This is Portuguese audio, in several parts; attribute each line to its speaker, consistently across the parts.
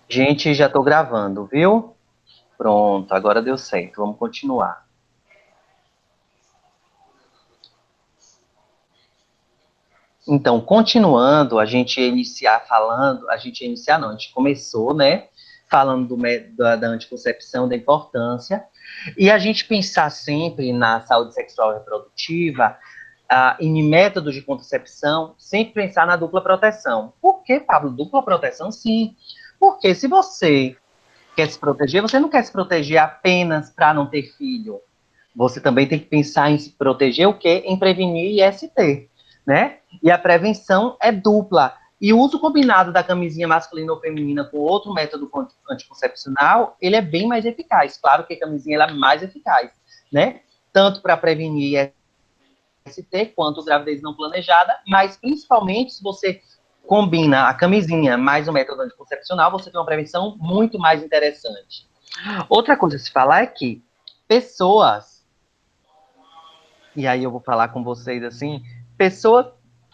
Speaker 1: Gente, já estou gravando, viu? Pronto, agora deu certo. Vamos continuar. Então, continuando, a gente ia iniciar falando, a gente começou, né, falando da anticoncepção, da importância, e a gente pensar sempre na saúde sexual e reprodutiva, em métodos de contracepção, sempre pensar na dupla proteção. Por que, Pablo? Dupla proteção, sim. Porque se você quer se proteger, você não quer se proteger apenas para não ter filho. Você também tem que pensar em se proteger o quê? Em prevenir IST, né? E a prevenção é dupla. E o uso combinado da camisinha masculina ou feminina com outro método anticoncepcional, ele é bem mais eficaz. Claro que a camisinha ela é mais eficaz, né? Tanto para prevenir IST quanto gravidez não planejada, mas principalmente se você combina a camisinha mais o método anticoncepcional, você tem uma prevenção muito mais interessante. Outra coisa a se falar é que pessoas, e aí eu vou falar com vocês assim, pessoas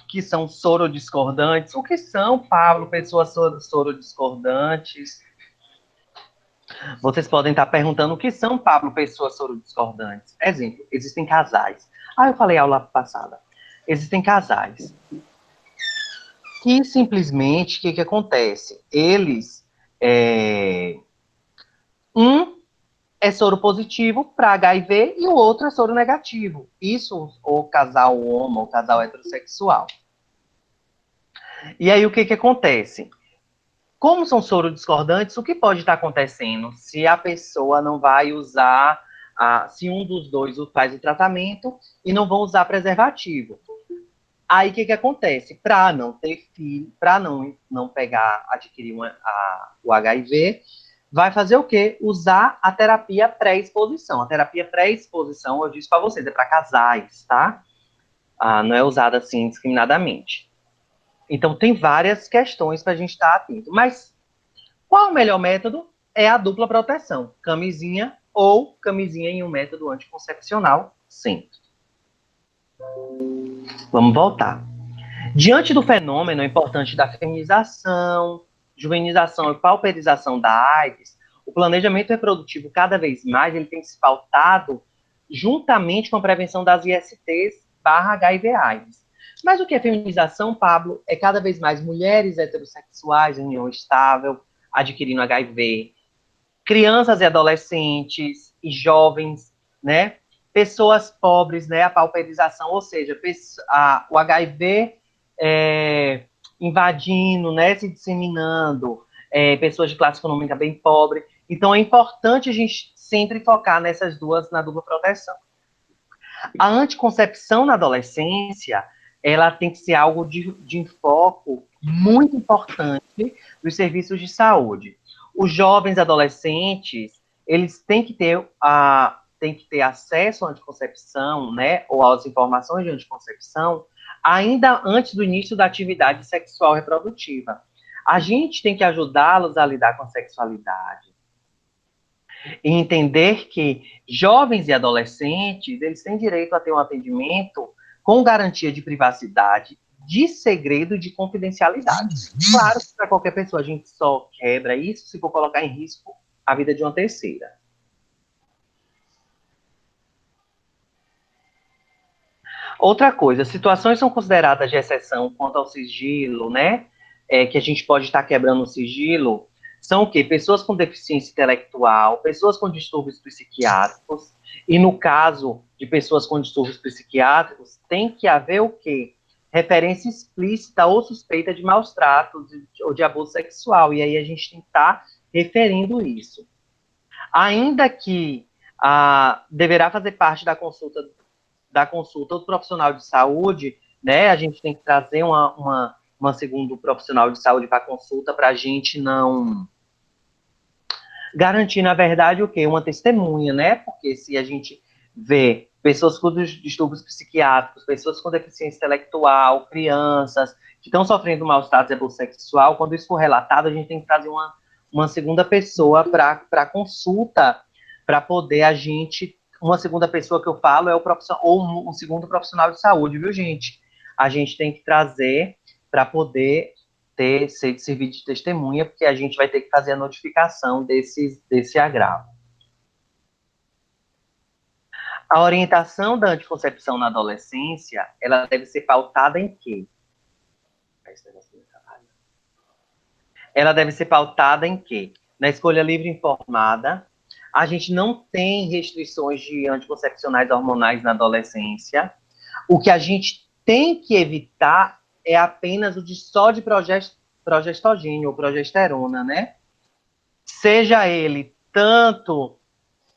Speaker 1: que são sorodiscordantes, o que são, Pablo, pessoas sorodiscordantes? Vocês podem estar perguntando o que são, Pablo, pessoas sorodiscordantes. Exemplo, existem casais. Eu falei aula passada. Existem casais que simplesmente, o que acontece? Eles, um é soro positivo para HIV e o outro é soro negativo. Isso o casal homo, o casal heterossexual. E aí o que acontece? Como são soro discordantes, o que pode estar acontecendo se a pessoa não vai usar, se um dos dois faz o tratamento e não vão usar preservativo? Aí o que acontece? Para não ter filho, para não adquirir o HIV, vai fazer o quê? Usar a terapia pré-exposição. A terapia pré-exposição, eu disse para vocês, é para casais, tá? Não é usada assim indiscriminadamente. Então, tem várias questões para a gente estar atento. Mas qual o melhor método? É a dupla proteção. Camisinha ou camisinha em um método anticoncepcional, sim. Vamos voltar. Diante do fenômeno importante da feminização, juvenização e pauperização da AIDS, o planejamento reprodutivo cada vez mais ele tem se pautado juntamente com a prevenção das ISTs/HIV/AIDS. Mas o que é feminização, Pablo? É cada vez mais mulheres heterossexuais em união estável, adquirindo HIV, crianças e adolescentes e jovens, né? Pessoas pobres, né? A pauperização, ou seja, o HIV invadindo, né? Se disseminando, pessoas de classe econômica bem pobre. Então, é importante a gente sempre focar nessas duas, na dupla proteção. A anticoncepção na adolescência, ela tem que ser algo de foco muito importante dos serviços de saúde. Os jovens adolescentes, eles têm que ter acesso à anticoncepção, né, ou às informações de anticoncepção, ainda antes do início da atividade sexual reprodutiva. A gente tem que ajudá-los a lidar com a sexualidade e entender que jovens e adolescentes, eles têm direito a ter um atendimento com garantia de privacidade, de segredo e de confidencialidade. Claro que para qualquer pessoa a gente só quebra isso se for colocar em risco a vida de uma terceira. Outra coisa, situações são consideradas de exceção quanto ao sigilo, né? Que a gente pode estar quebrando o sigilo, são o quê? Pessoas com deficiência intelectual, pessoas com distúrbios psiquiátricos, e no caso de pessoas com distúrbios psiquiátricos, tem que haver o quê? Referência explícita ou suspeita de maus tratos ou de abuso sexual, e aí a gente tem que estar referindo isso. Ainda que deverá fazer parte da consulta do profissional de saúde, né? A gente tem que trazer uma segundo profissional de saúde para consulta para a gente não garantir, na verdade, o quê? Uma testemunha, né? Porque se a gente vê pessoas com distúrbios psiquiátricos, pessoas com deficiência intelectual, crianças que estão sofrendo maus tratos de abuso sexual, quando isso for relatado, a gente tem que trazer uma segunda pessoa para consulta, para poder a gente. Uma segunda pessoa que eu falo é o profissional, ou um segundo profissional de saúde, viu, gente? A gente tem que trazer para poder servir de testemunha, porque a gente vai ter que fazer a notificação desse agravo. A orientação da anticoncepção na adolescência, ela deve ser pautada em quê? Ela deve ser pautada em quê? Na escolha livre e informada. A gente não tem restrições de anticoncepcionais hormonais na adolescência. O que a gente tem que evitar é apenas o de só de progestogênio ou progesterona, né? Seja ele tanto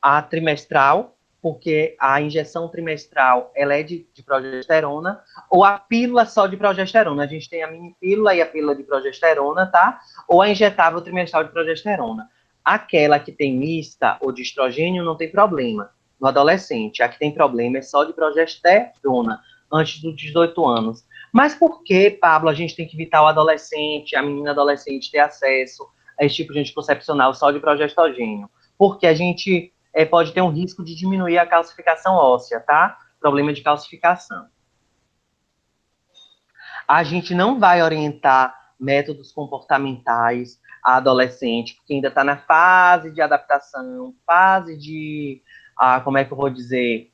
Speaker 1: a trimestral, porque a injeção trimestral ela é de progesterona, ou a pílula só de progesterona. A gente tem a mini pílula e a pílula de progesterona, tá? Ou a injetável trimestral de progesterona. Aquela que tem mista ou de estrogênio não tem problema no adolescente. A que tem problema é só de progesterona, antes dos 18 anos. Mas por que, Pablo, a gente tem que evitar o adolescente, a menina adolescente ter acesso a esse tipo de anticoncepcional só de progestogênio? Porque a gente pode ter um risco de diminuir a calcificação óssea, tá? Problema de calcificação. A gente não vai orientar métodos comportamentais a adolescente, porque ainda está na fase de adaptação, fase de, como é que eu vou dizer,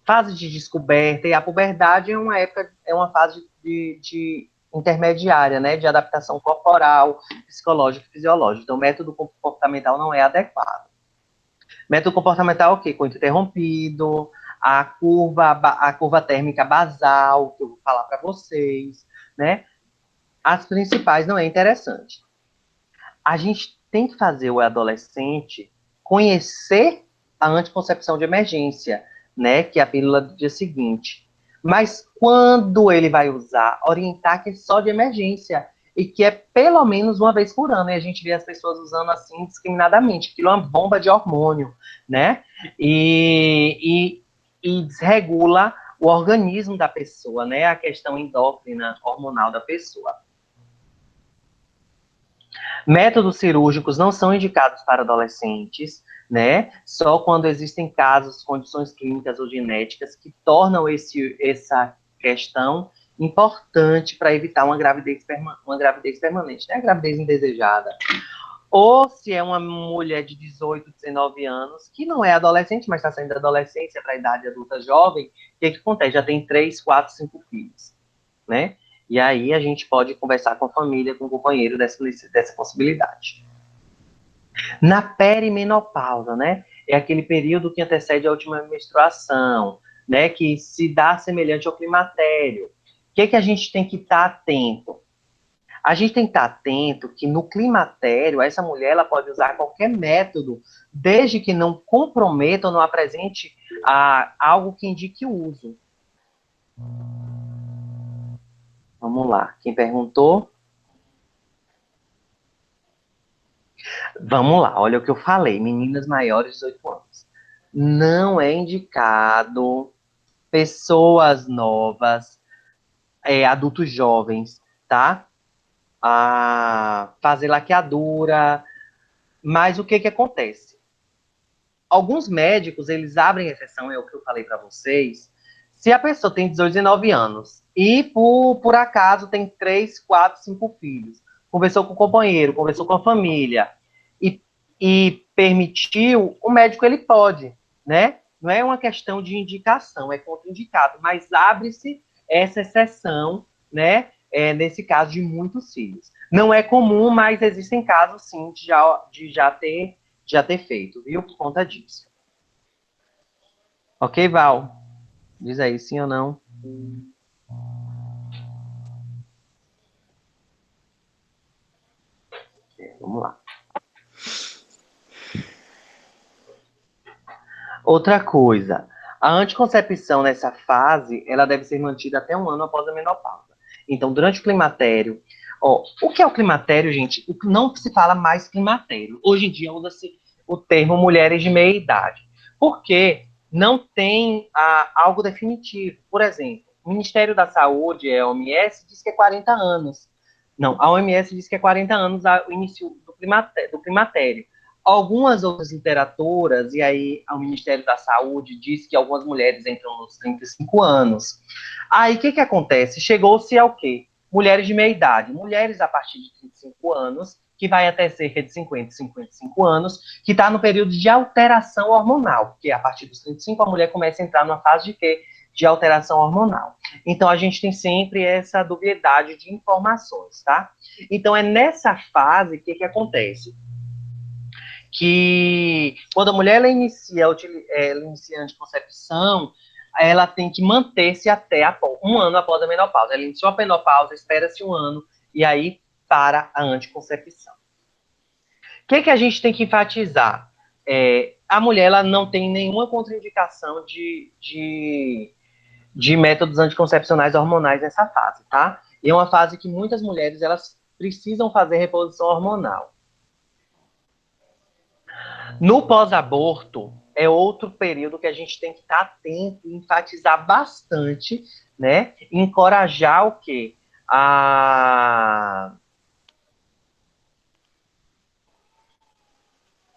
Speaker 1: fase de descoberta, e a puberdade é uma época, é uma fase de intermediária, né, de adaptação corporal, psicológica e fisiológica. Então, o método comportamental não é adequado. Método comportamental é o quê? Coito interrompido, a curva térmica basal, que eu vou falar para vocês, né? As principais não é interessante. A gente tem que fazer o adolescente conhecer a anticoncepção de emergência, né? Que é a pílula do dia seguinte. Mas quando ele vai usar, orientar que é só de emergência e que é pelo menos uma vez por ano. E a gente vê as pessoas usando assim discriminadamente. Aquilo é uma bomba de hormônio, né? E desregula o organismo da pessoa, né? A questão endócrina hormonal da pessoa. Métodos cirúrgicos não são indicados para adolescentes, né? Só quando existem casos, condições clínicas ou genéticas que tornam essa questão importante para evitar uma gravidez permanente, né? A gravidez indesejada. Ou se é uma mulher de 18, 19 anos, que não é adolescente, mas está saindo da adolescência para a idade adulta jovem, o que acontece? Já tem 3, 4, 5 filhos, né? E aí a gente pode conversar com a família, com o companheiro dessa possibilidade. Na perimenopausa, né? É aquele período que antecede a última menstruação, né? Que se dá semelhante ao climatério. O que a gente tem que estar atento? A gente tem que estar atento que no climatério, essa mulher ela pode usar qualquer método, desde que não comprometa ou não apresente algo que indique o uso. Vamos lá. Quem perguntou? Vamos lá. Olha o que eu falei. Meninas maiores de 18 anos. Não é indicado pessoas novas, adultos jovens, tá? Fazer laqueadura. Mas o que acontece? Alguns médicos, eles abrem exceção, é o que eu falei para vocês. Se a pessoa tem 18, 19 anos e, por acaso, tem 3, 4, 5 filhos, conversou com o companheiro, conversou com a família e permitiu, o médico, ele pode, né? Não é uma questão de indicação, é contraindicado, mas abre-se essa exceção, né? Nesse caso de muitos filhos. Não é comum, mas existem casos, sim, de já ter feito, viu? Por conta disso. Ok, Val? Diz aí, sim ou não? Vamos lá. Outra coisa, a anticoncepção nessa fase, ela deve ser mantida até 1 ano após a menopausa. Então, durante o climatério, o que é o climatério, gente? Não se fala mais climatério. Hoje em dia usa-se o termo mulheres de meia idade. Porque não tem algo definitivo. Por exemplo, o Ministério da Saúde, a OMS, diz que é 40 anos. Não, a OMS diz que é 40 anos o início do climatério. Algumas outras literaturas, e aí o Ministério da Saúde diz que algumas mulheres entram nos 35 anos. Aí o que acontece? Chegou-se ao quê? Mulheres de meia idade, mulheres a partir de 35 anos, que vai até cerca de 50, 55 anos, que está no período de alteração hormonal, porque a partir dos 35 a mulher começa a entrar numa fase de quê? De alteração hormonal. Então, a gente tem sempre essa dubiedade de informações, tá? Então, é nessa fase que acontece? Que quando a mulher ela inicia anticoncepção, ela tem que manter-se até um ano após a menopausa. Ela iniciou a menopausa, espera-se um ano, e aí para a anticoncepção. O que a gente tem que enfatizar? A mulher ela não tem nenhuma contraindicação de métodos anticoncepcionais hormonais nessa fase, tá? E é uma fase que muitas mulheres elas precisam fazer reposição hormonal. No pós-aborto, é outro período que a gente tem que estar atento e enfatizar bastante, né? Encorajar o quê?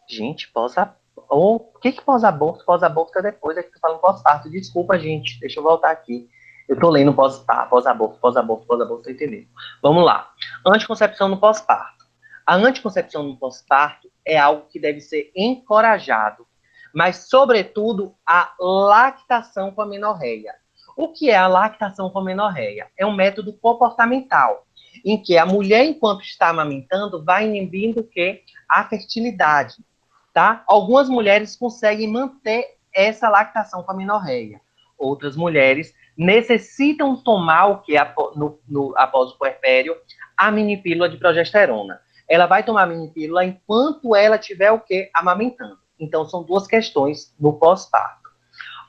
Speaker 1: Gente, pós-aborto. O que pós-aborto? Pós-aborto é depois, é que tu fala pós-parto. Desculpa, gente, deixa eu voltar aqui. Eu tô lendo pós-aborto, tô entendendo. Vamos lá. Anticoncepção no pós-parto. A anticoncepção no pós-parto é algo que deve ser encorajado, mas, sobretudo, a lactação com amenorreia. O que é a lactação com amenorreia? É um método comportamental, em que a mulher, enquanto está amamentando, vai inibindo o quê? A fertilidade. Tá? Algumas mulheres conseguem manter essa lactação com amenorreia. Outras mulheres necessitam tomar o que após o puerpério, a minipílula de progesterona. Ela vai tomar a minipílula enquanto ela estiver o que? Amamentando. Então, são duas questões no pós-parto.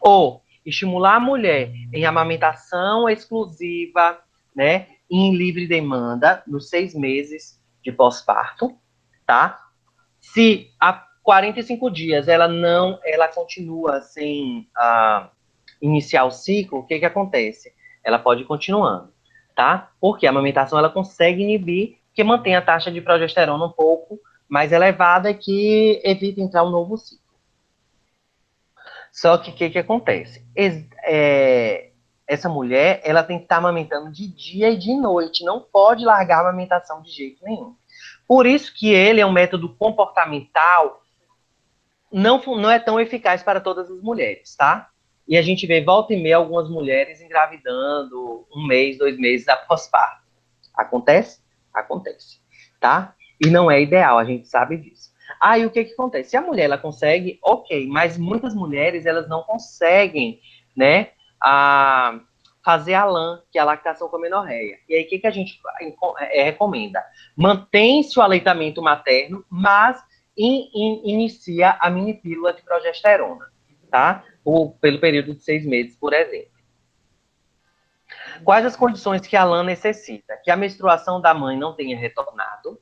Speaker 1: Ou estimular a mulher em amamentação exclusiva, né, em livre demanda, nos 6 meses de pós-parto, tá? Se a 45 dias ela continua sem iniciar o ciclo, o que acontece? Ela pode ir continuando, tá? Porque a amamentação ela consegue inibir, que mantém a taxa de progesterona um pouco mais elevada, que evita entrar um novo ciclo. Só que o que acontece? Essa mulher, ela tem que estar amamentando de dia e de noite, não pode largar a amamentação de jeito nenhum. Por isso que ele é um método comportamental, não é tão eficaz para todas as mulheres, tá? E a gente vê volta e meia algumas mulheres engravidando 1 mês, 2 meses após parto. Acontece? Acontece, tá? E não é ideal, a gente sabe disso. Aí o que acontece? Se a mulher ela consegue, ok, mas muitas mulheres elas não conseguem, né, fazer a LAN, que é a lactação com amenorreia. E aí o que a gente recomenda? Mantém-se o aleitamento materno, mas inicia a minipílula de progesterona, tá? Pelo período de 6 meses, por exemplo. Quais as condições que a LAN necessita? Que a menstruação da mãe não tenha retornado,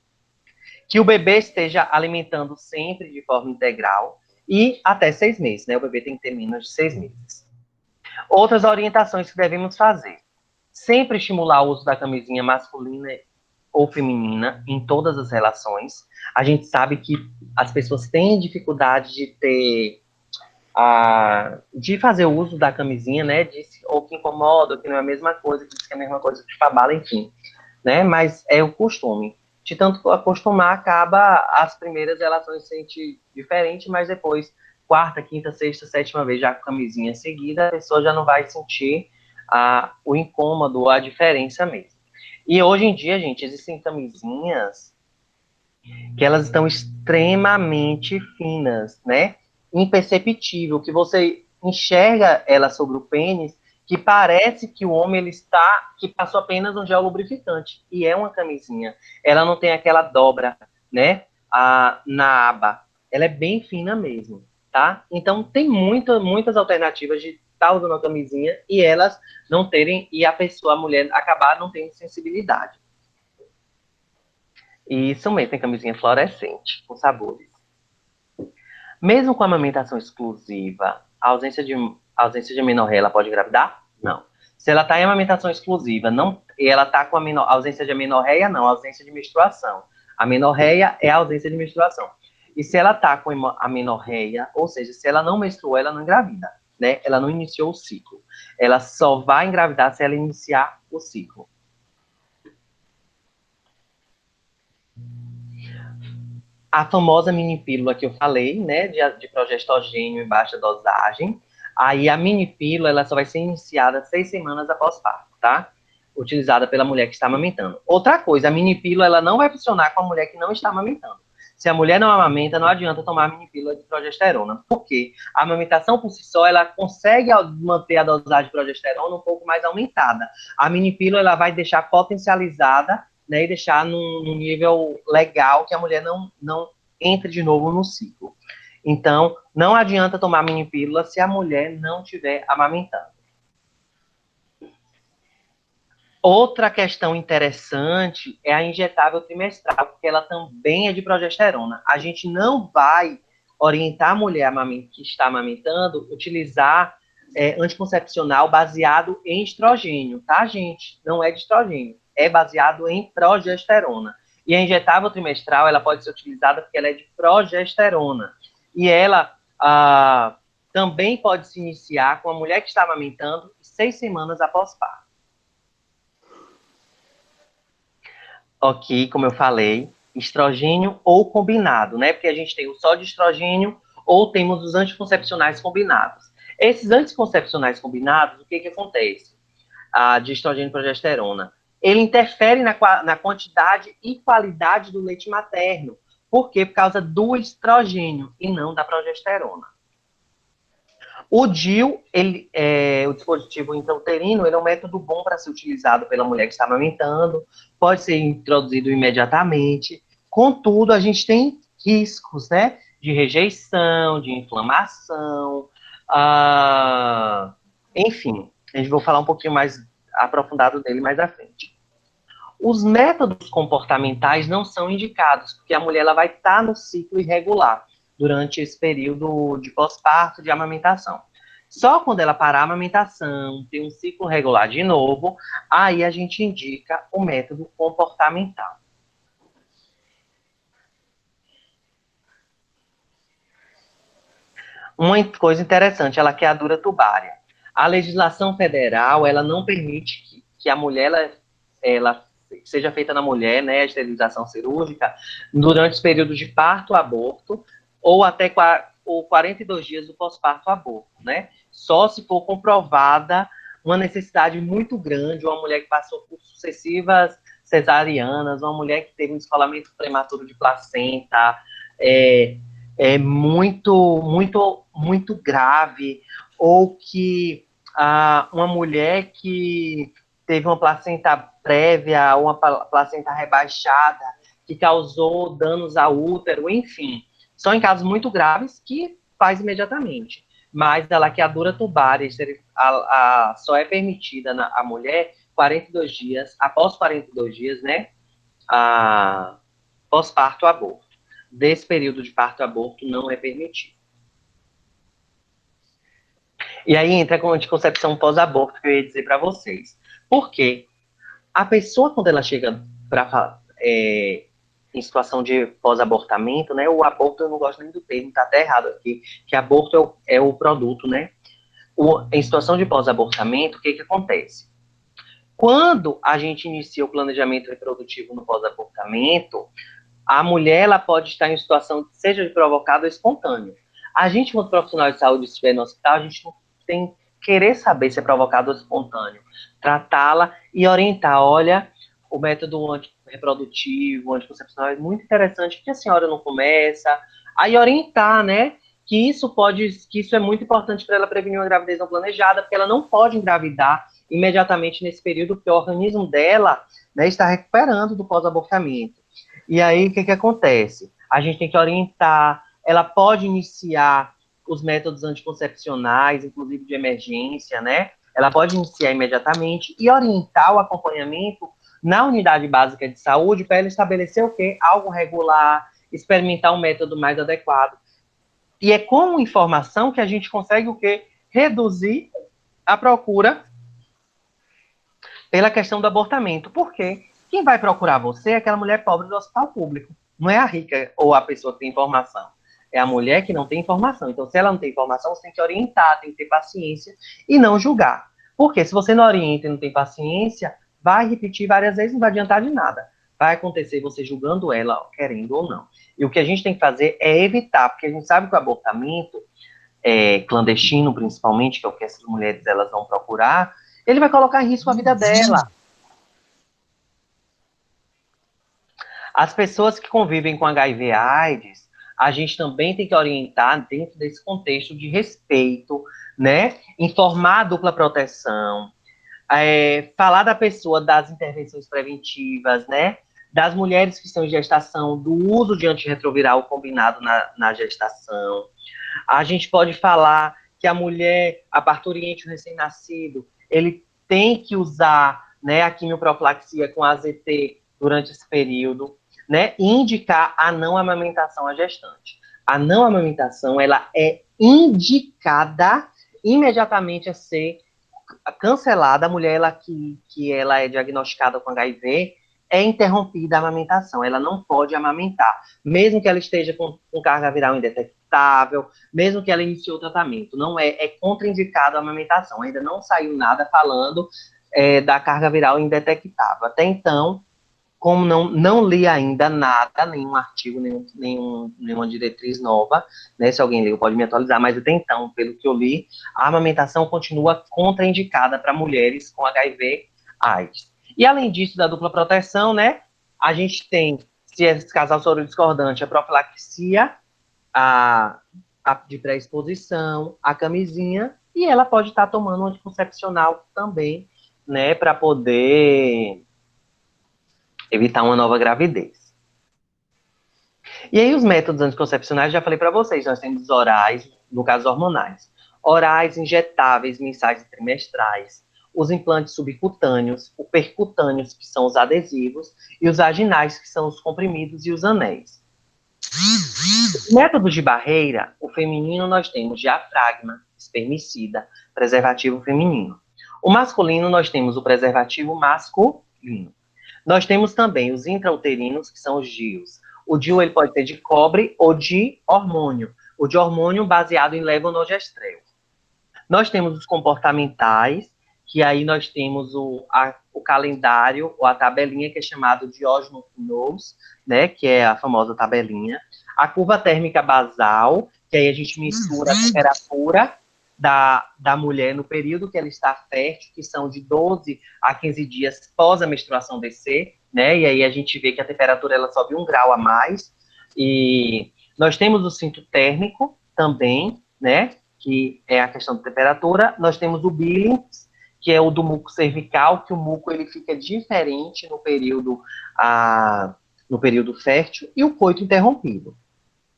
Speaker 1: que o bebê esteja alimentando sempre de forma integral e até 6 meses, né? O bebê tem que ter menos de 6 meses. Outras orientações que devemos fazer. Sempre estimular o uso da camisinha masculina ou feminina em todas as relações. A gente sabe que as pessoas têm dificuldade de fazer o uso da camisinha, né? Ou que incomoda, ou que não é a mesma coisa, que diz que é a mesma coisa que fabala, enfim. Né? Mas é o costume. De tanto acostumar, acaba as primeiras relações se sentir diferente, mas depois, quarta, quinta, sexta, sétima vez, já com camisinha seguida, a pessoa já não vai sentir o incômodo, a diferença mesmo. E hoje em dia, gente, existem camisinhas que elas estão extremamente finas, né? Imperceptível, que você enxerga ela sobre o pênis, que parece que o homem que passou apenas um gel lubrificante, e é uma camisinha. Ela não tem aquela dobra, né? Na aba. Ela é bem fina mesmo, tá? Então tem muitas alternativas de estar usando a camisinha e elas não terem, e a mulher, acabar não tendo sensibilidade. E isso mesmo, tem camisinha fluorescente, com sabores. Mesmo com a amamentação exclusiva, a ausência de amenorreia, ela pode engravidar? Não. Se ela está em amamentação exclusiva e ela está com a ausência de amenorreia, não, ausência de menstruação. A amenorreia é a ausência de menstruação. E se ela está com a amenorreia, ou seja, se ela não menstruou, ela não engravida, né? Ela não iniciou o ciclo. Ela só vai engravidar se ela iniciar o ciclo. a famosa mini pílula que eu falei, né, de progestogênio em baixa dosagem. Aí a mini pílula, ela só vai ser iniciada 6 semanas após parto, tá? Utilizada pela mulher que está amamentando. Outra coisa, a mini pílula, ela não vai funcionar com a mulher que não está amamentando. Se a mulher não amamenta, não adianta tomar a mini pílula de progesterona. Por quê? A amamentação por si só, ela consegue manter a dosagem de progesterona um pouco mais aumentada. A mini pílula, ela vai deixar potencializada, né, e deixar num nível legal que a mulher não entre de novo no ciclo. Então, não adianta tomar mini pílula se a mulher não estiver amamentando. Outra questão interessante é a injetável trimestral, porque ela também é de progesterona. A gente não vai orientar a mulher que está amamentando utilizar anticoncepcional baseado em estrogênio, tá, gente? Não é de estrogênio, é baseado em progesterona. E a injetável trimestral, ela pode ser utilizada porque ela é de progesterona. E ela também pode se iniciar com a mulher que está amamentando 6 semanas após parto. Ok, como eu falei, estrogênio ou combinado, né? Porque a gente tem o só de estrogênio ou temos os anticoncepcionais combinados. Esses anticoncepcionais combinados, o que acontece? De estrogênio e progesterona. Ele interfere na quantidade e qualidade do leite materno. Por quê? Por causa do estrogênio e não da progesterona. O DIU, o dispositivo intrauterino, ele é um método bom para ser utilizado pela mulher que está amamentando, pode ser introduzido imediatamente, contudo, a gente tem riscos, né, de rejeição, de inflamação, enfim, a gente vai falar um pouquinho mais aprofundado dele mais à frente. Os métodos comportamentais não são indicados, porque a mulher ela vai estar no ciclo irregular durante esse período de pós-parto, de amamentação. Só quando ela parar a amamentação, ter um ciclo regular de novo, aí a gente indica o método comportamental. Uma coisa interessante, ela quer a dura tubária. A legislação federal, ela não permite que a mulher, ela seja feita na mulher, né, a esterilização cirúrgica, durante os períodos de parto, aborto, ou até 42 dias do pós-parto, aborto, né? Só se for comprovada uma necessidade muito grande, uma mulher que passou por sucessivas cesarianas, uma mulher que teve um descolamento prematuro de placenta, muito grave, ou que uma mulher que teve uma placenta prévia, uma placenta rebaixada, que causou danos ao útero, enfim. São em casos muito graves que faz imediatamente. Mas a laqueadura tubária só é permitida à mulher 42 dias, após 42 dias, né? Pós-parto aborto. Desse período de parto-aborto não é permitido. E aí entra com a anticoncepção pós-aborto, que eu ia dizer para vocês. Por quê? A pessoa, quando ela chega em situação de pós-abortamento, né? O aborto, eu não gosto nem do termo, tá até errado aqui, que aborto é o produto, né? Em situação de pós-abortamento, o que acontece? Quando a gente inicia o planejamento reprodutivo no pós-abortamento, a mulher ela pode estar em situação, seja de provocado ou espontâneo. A gente, como profissional de saúde, se estiver no hospital, a gente não tem que querer saber se é provocado ou espontâneo. Tratá-la e orientar. Olha, o método reprodutivo, anticoncepcional é muito interessante, porque a senhora não começa. Aí orientar, né? Que isso é muito importante para ela prevenir uma gravidez não planejada, porque ela não pode engravidar imediatamente nesse período, porque o organismo dela, né, está recuperando do pós-abortamento. E aí, o que acontece? A gente tem que orientar, ela pode iniciar os métodos anticoncepcionais, inclusive de emergência, né? Ela pode iniciar imediatamente e orientar o acompanhamento na unidade básica de saúde para ela estabelecer o quê? Algo regular, experimentar um método mais adequado. E é com informação que a gente consegue o quê? Reduzir a procura pela questão do abortamento. Por quê? Quem vai procurar você é aquela mulher pobre do hospital público. Não é a rica ou a pessoa que tem informação. É a mulher que não tem informação. Então, se ela não tem informação, você tem que orientar, tem que ter paciência e não julgar. Porque se você não orienta e não tem paciência, vai repetir várias vezes, não vai adiantar de nada. vai acontecer você julgando ela, querendo ou não. E o que a gente tem que fazer é evitar, porque a gente sabe que o abortamento, clandestino principalmente, que é o que essas mulheres elas vão procurar, ele vai colocar em risco a vida dela. As pessoas que convivem com HIV/AIDS, a gente também tem que orientar dentro desse contexto de respeito, né? Informar a dupla proteção, falar da pessoa das intervenções preventivas, né? Das mulheres que estão em gestação, do uso de antirretroviral combinado na gestação. A gente pode falar que a mulher, a parturiente, o recém-nascido, ele tem que usar, né, a quimioprofilaxia com AZT durante esse período, né, e indicar a não amamentação à gestante. A não amamentação, ela é indicada imediatamente a ser cancelada. A mulher que ela é diagnosticada com HIV, é interrompida a amamentação, ela não pode amamentar, mesmo que ela esteja com carga viral indetectável, mesmo que ela iniciou o tratamento, não é contraindicado a amamentação, ainda não saiu nada falando da carga viral indetectável. Até então, como não li ainda nada, nenhum artigo, nenhuma diretriz nova, né? Se alguém leu, pode me atualizar, mas até então, pelo que eu li, a amamentação continua contraindicada para mulheres com HIV/AIDS. E além disso, da dupla proteção, né? A gente tem, se esse casal soro discordante, a profilaxia, a de pré-exposição, a camisinha, e ela pode estar tomando um anticoncepcional também, né? Para poder evitar uma nova gravidez. E aí os métodos anticoncepcionais, já falei para vocês, nós temos os orais, no caso hormonais, orais, injetáveis, mensais e trimestrais, os implantes subcutâneos, os percutâneos, que são os adesivos, e os vaginais, que são os comprimidos e os anéis. Métodos de barreira, o feminino nós temos diafragma, espermicida, preservativo feminino. O masculino nós temos o preservativo masculino. Nós temos também os intrauterinos, que são os DIUs. O DIU ele pode ser de cobre ou de hormônio. O de hormônio baseado em levonorgestrel. Nós temos os comportamentais, que aí nós temos o calendário, ou a tabelinha, que é chamado de Diógenes Knowles, né, que é a famosa tabelinha. A curva térmica basal, que aí a gente mistura a temperatura da mulher no período que ela está fértil, que são de 12 a 15 dias pós a menstruação descer, né? E aí a gente vê que a temperatura ela sobe 1 grau a mais. E nós temos o cinto térmico também, né? Que é a questão da temperatura. Nós temos o Billings, que é o do muco cervical, que o muco ele fica diferente no período fértil, e o coito interrompido.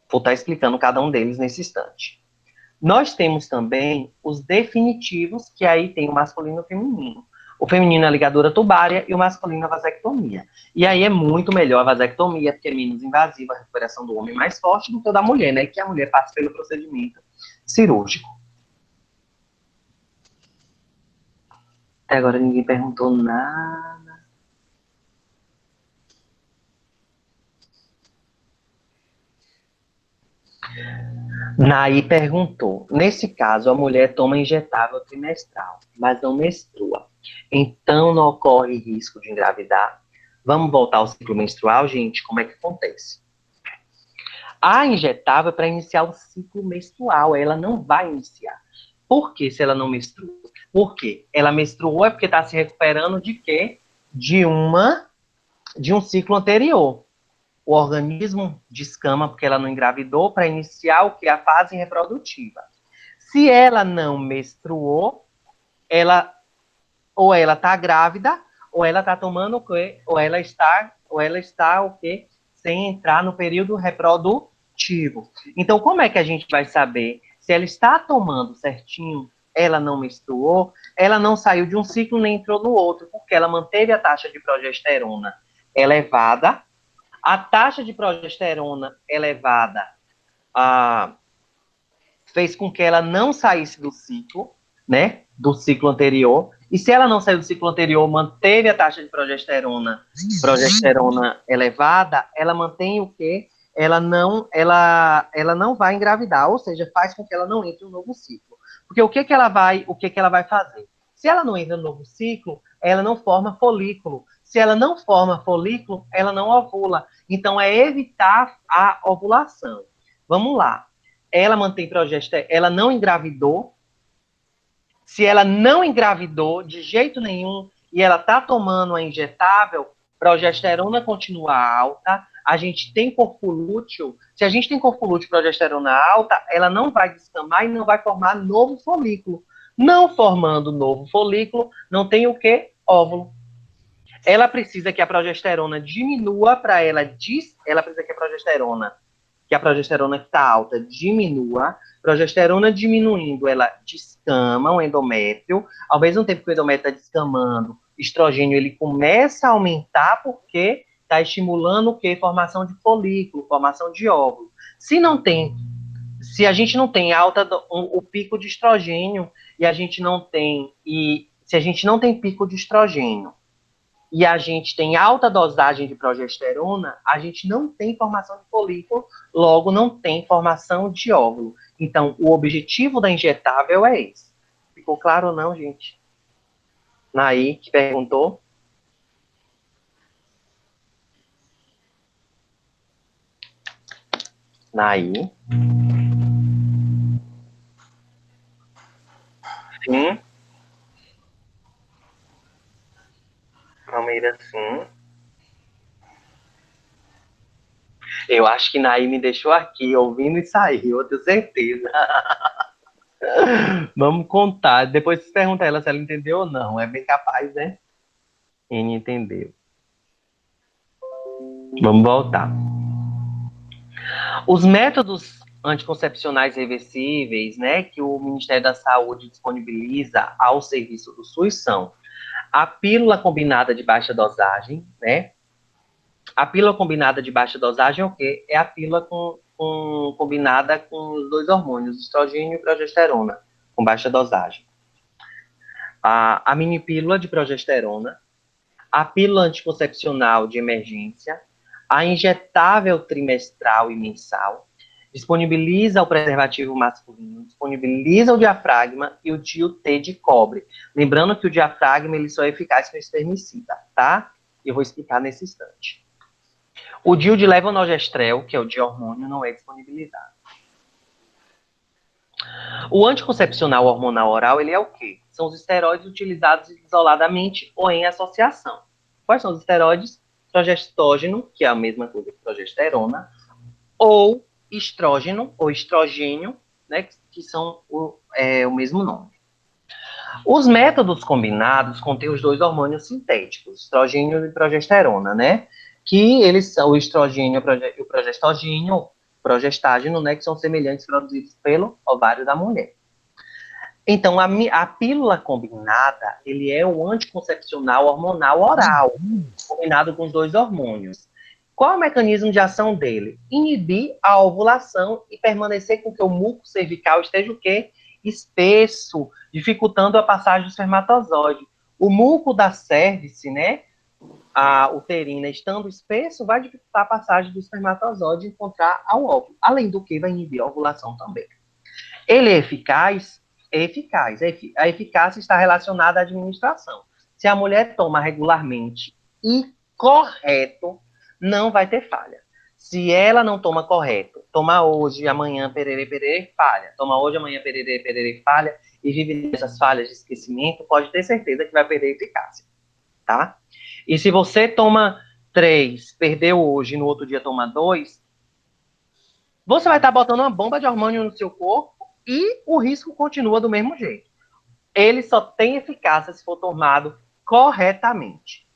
Speaker 1: Vou estar explicando cada um deles nesse instante. Nós temos também os definitivos, que aí tem o masculino e o feminino. O feminino é a ligadura tubária e o masculino é a vasectomia. E aí é muito melhor a vasectomia, porque é menos invasiva, a recuperação do homem mais forte do que a da mulher, né? Que a mulher passa pelo procedimento cirúrgico. Até agora ninguém perguntou nada. Naí perguntou: nesse caso, a mulher toma injetável trimestral, mas não menstrua. Então não ocorre risco de engravidar? Vamos voltar ao ciclo menstrual, gente? Como é que acontece? A injetável é para iniciar o ciclo menstrual, ela não vai iniciar. Por que se ela não menstrua? Por quê? Ela menstruou é porque está se recuperando de quê? De um ciclo anterior. O organismo descama porque ela não engravidou para iniciar o que é a fase reprodutiva. Se ela não menstruou, ou ela está grávida, ou ela está tomando o quê? Ou ela está o quê? Sem entrar no período reprodutivo. Então, como é que a gente vai saber se ela está tomando certinho? Ela não menstruou, ela não saiu de um ciclo nem entrou no outro, porque ela manteve a taxa de progesterona elevada. A taxa de progesterona elevada fez com que ela não saísse do ciclo, né? Do ciclo anterior. E se ela não saiu do ciclo anterior, manteve a taxa de progesterona elevada, ela mantém o quê? Ela não vai engravidar, ou seja, faz com que ela não entre no novo ciclo. Porque o que ela vai fazer? Se ela não entra no novo ciclo, ela não forma folículo. Se ela não forma folículo, ela não ovula. Então, é evitar a ovulação. Vamos lá. Ela mantém progesterona, ela não engravidou. Se ela não engravidou de jeito nenhum e ela está tomando a injetável, progesterona continua alta, a gente tem corpo lúteo. Se a gente tem corpo lúteo progesterona alta, ela não vai descamar e não vai formar novo folículo. Não formando novo folículo, não tem o que? Óvulo. Ela precisa que a progesterona diminua para ela precisa que a progesterona que está alta diminua. Progesterona diminuindo, ela descama o endométrio. Ao mesmo tempo que o endométrio está descamando, estrogênio ele começa a aumentar porque está estimulando o quê? Formação de folículo, formação de óvulo. Se a gente não tem o pico de estrogênio e a gente não tem se a gente não tem pico de estrogênio e a gente tem alta dosagem de progesterona, a gente não tem formação de folículo, logo não tem formação de óvulo. Então, o objetivo da injetável é esse. Ficou claro ou não, gente? Naí, que perguntou. Naí. Sim. Palmeiras, sim. Eu acho que Naí me deixou aqui, ouvindo e saiu, eu tenho certeza. Vamos contar. Depois você pergunta a ela se ela entendeu ou não. É bem capaz, né? Ele entendeu. Vamos voltar. Os métodos anticoncepcionais reversíveis, né, que o Ministério da Saúde disponibiliza ao serviço do SUS são a pílula combinada de baixa dosagem, né? A pílula combinada de baixa dosagem é o quê? É a pílula combinada com os dois hormônios, estrogênio e progesterona, com baixa dosagem. A mini pílula de progesterona, a pílula anticoncepcional de emergência, a injetável trimestral e mensal, disponibiliza o preservativo masculino, disponibiliza o diafragma e o DIU-T de cobre. Lembrando que o diafragma ele só é eficaz com espermicida, tá? Eu vou explicar nesse instante. O DIU de levonorgestrel, que é o dihormônio, não é disponibilizado. O anticoncepcional hormonal oral, ele é o quê? São os esteroides utilizados isoladamente ou em associação. Quais são os esteroides? Progestógeno, que é a mesma coisa que progesterona, ou estrógeno, ou estrogênio, né, que são o mesmo nome. Os métodos combinados contêm os dois hormônios sintéticos, estrogênio e progesterona, né? Que eles são o estrogênio e o progestágeno, né? Que são semelhantes produzidos pelo ovário da mulher. Então, a pílula combinada, ele é o anticoncepcional hormonal oral, combinado com os dois hormônios. Qual é o mecanismo de ação dele? Inibir a ovulação e permanecer com que o muco cervical esteja o quê? Espesso, dificultando a passagem do espermatozoide. O muco da cérvice, né, a uterina, estando espesso, vai dificultar a passagem do espermatozoide e encontrar ao óvulo. Além do que, vai inibir a ovulação também. Ele é eficaz? É eficaz. A eficácia está relacionada à administração. Se a mulher toma regularmente e correto, não vai ter falha. Se ela não toma correto, toma hoje, amanhã, perere, perere, falha. Toma hoje, amanhã, perere, perere, falha, e vive nessas falhas de esquecimento, pode ter certeza que vai perder eficácia, tá? E se você toma 3, perdeu hoje, no outro dia toma 2, você vai estar botando uma bomba de hormônio no seu corpo e o risco continua do mesmo jeito. Ele só tem eficácia se for tomado corretamente.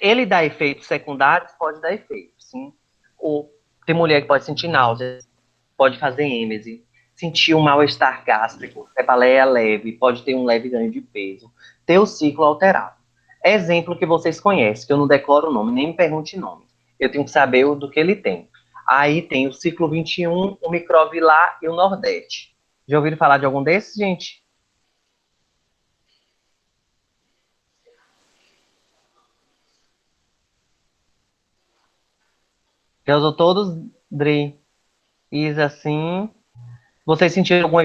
Speaker 1: Ele dá efeitos secundários? Pode dar efeitos, sim. Tem mulher que pode sentir náuseas, pode fazer êmese, sentir um mal-estar gástrico, cefaleia leve, pode ter um leve ganho de peso, ter o ciclo alterado. Exemplo que vocês conhecem, que eu não decoro o nome, nem me pergunte nome. Eu tenho que saber do que ele tem. Aí tem o ciclo 21, o microvilar e o Nordeste. Já ouviram falar de algum desses, gente? Já usou todos, Dri? Isa, assim. Vocês sentiram algum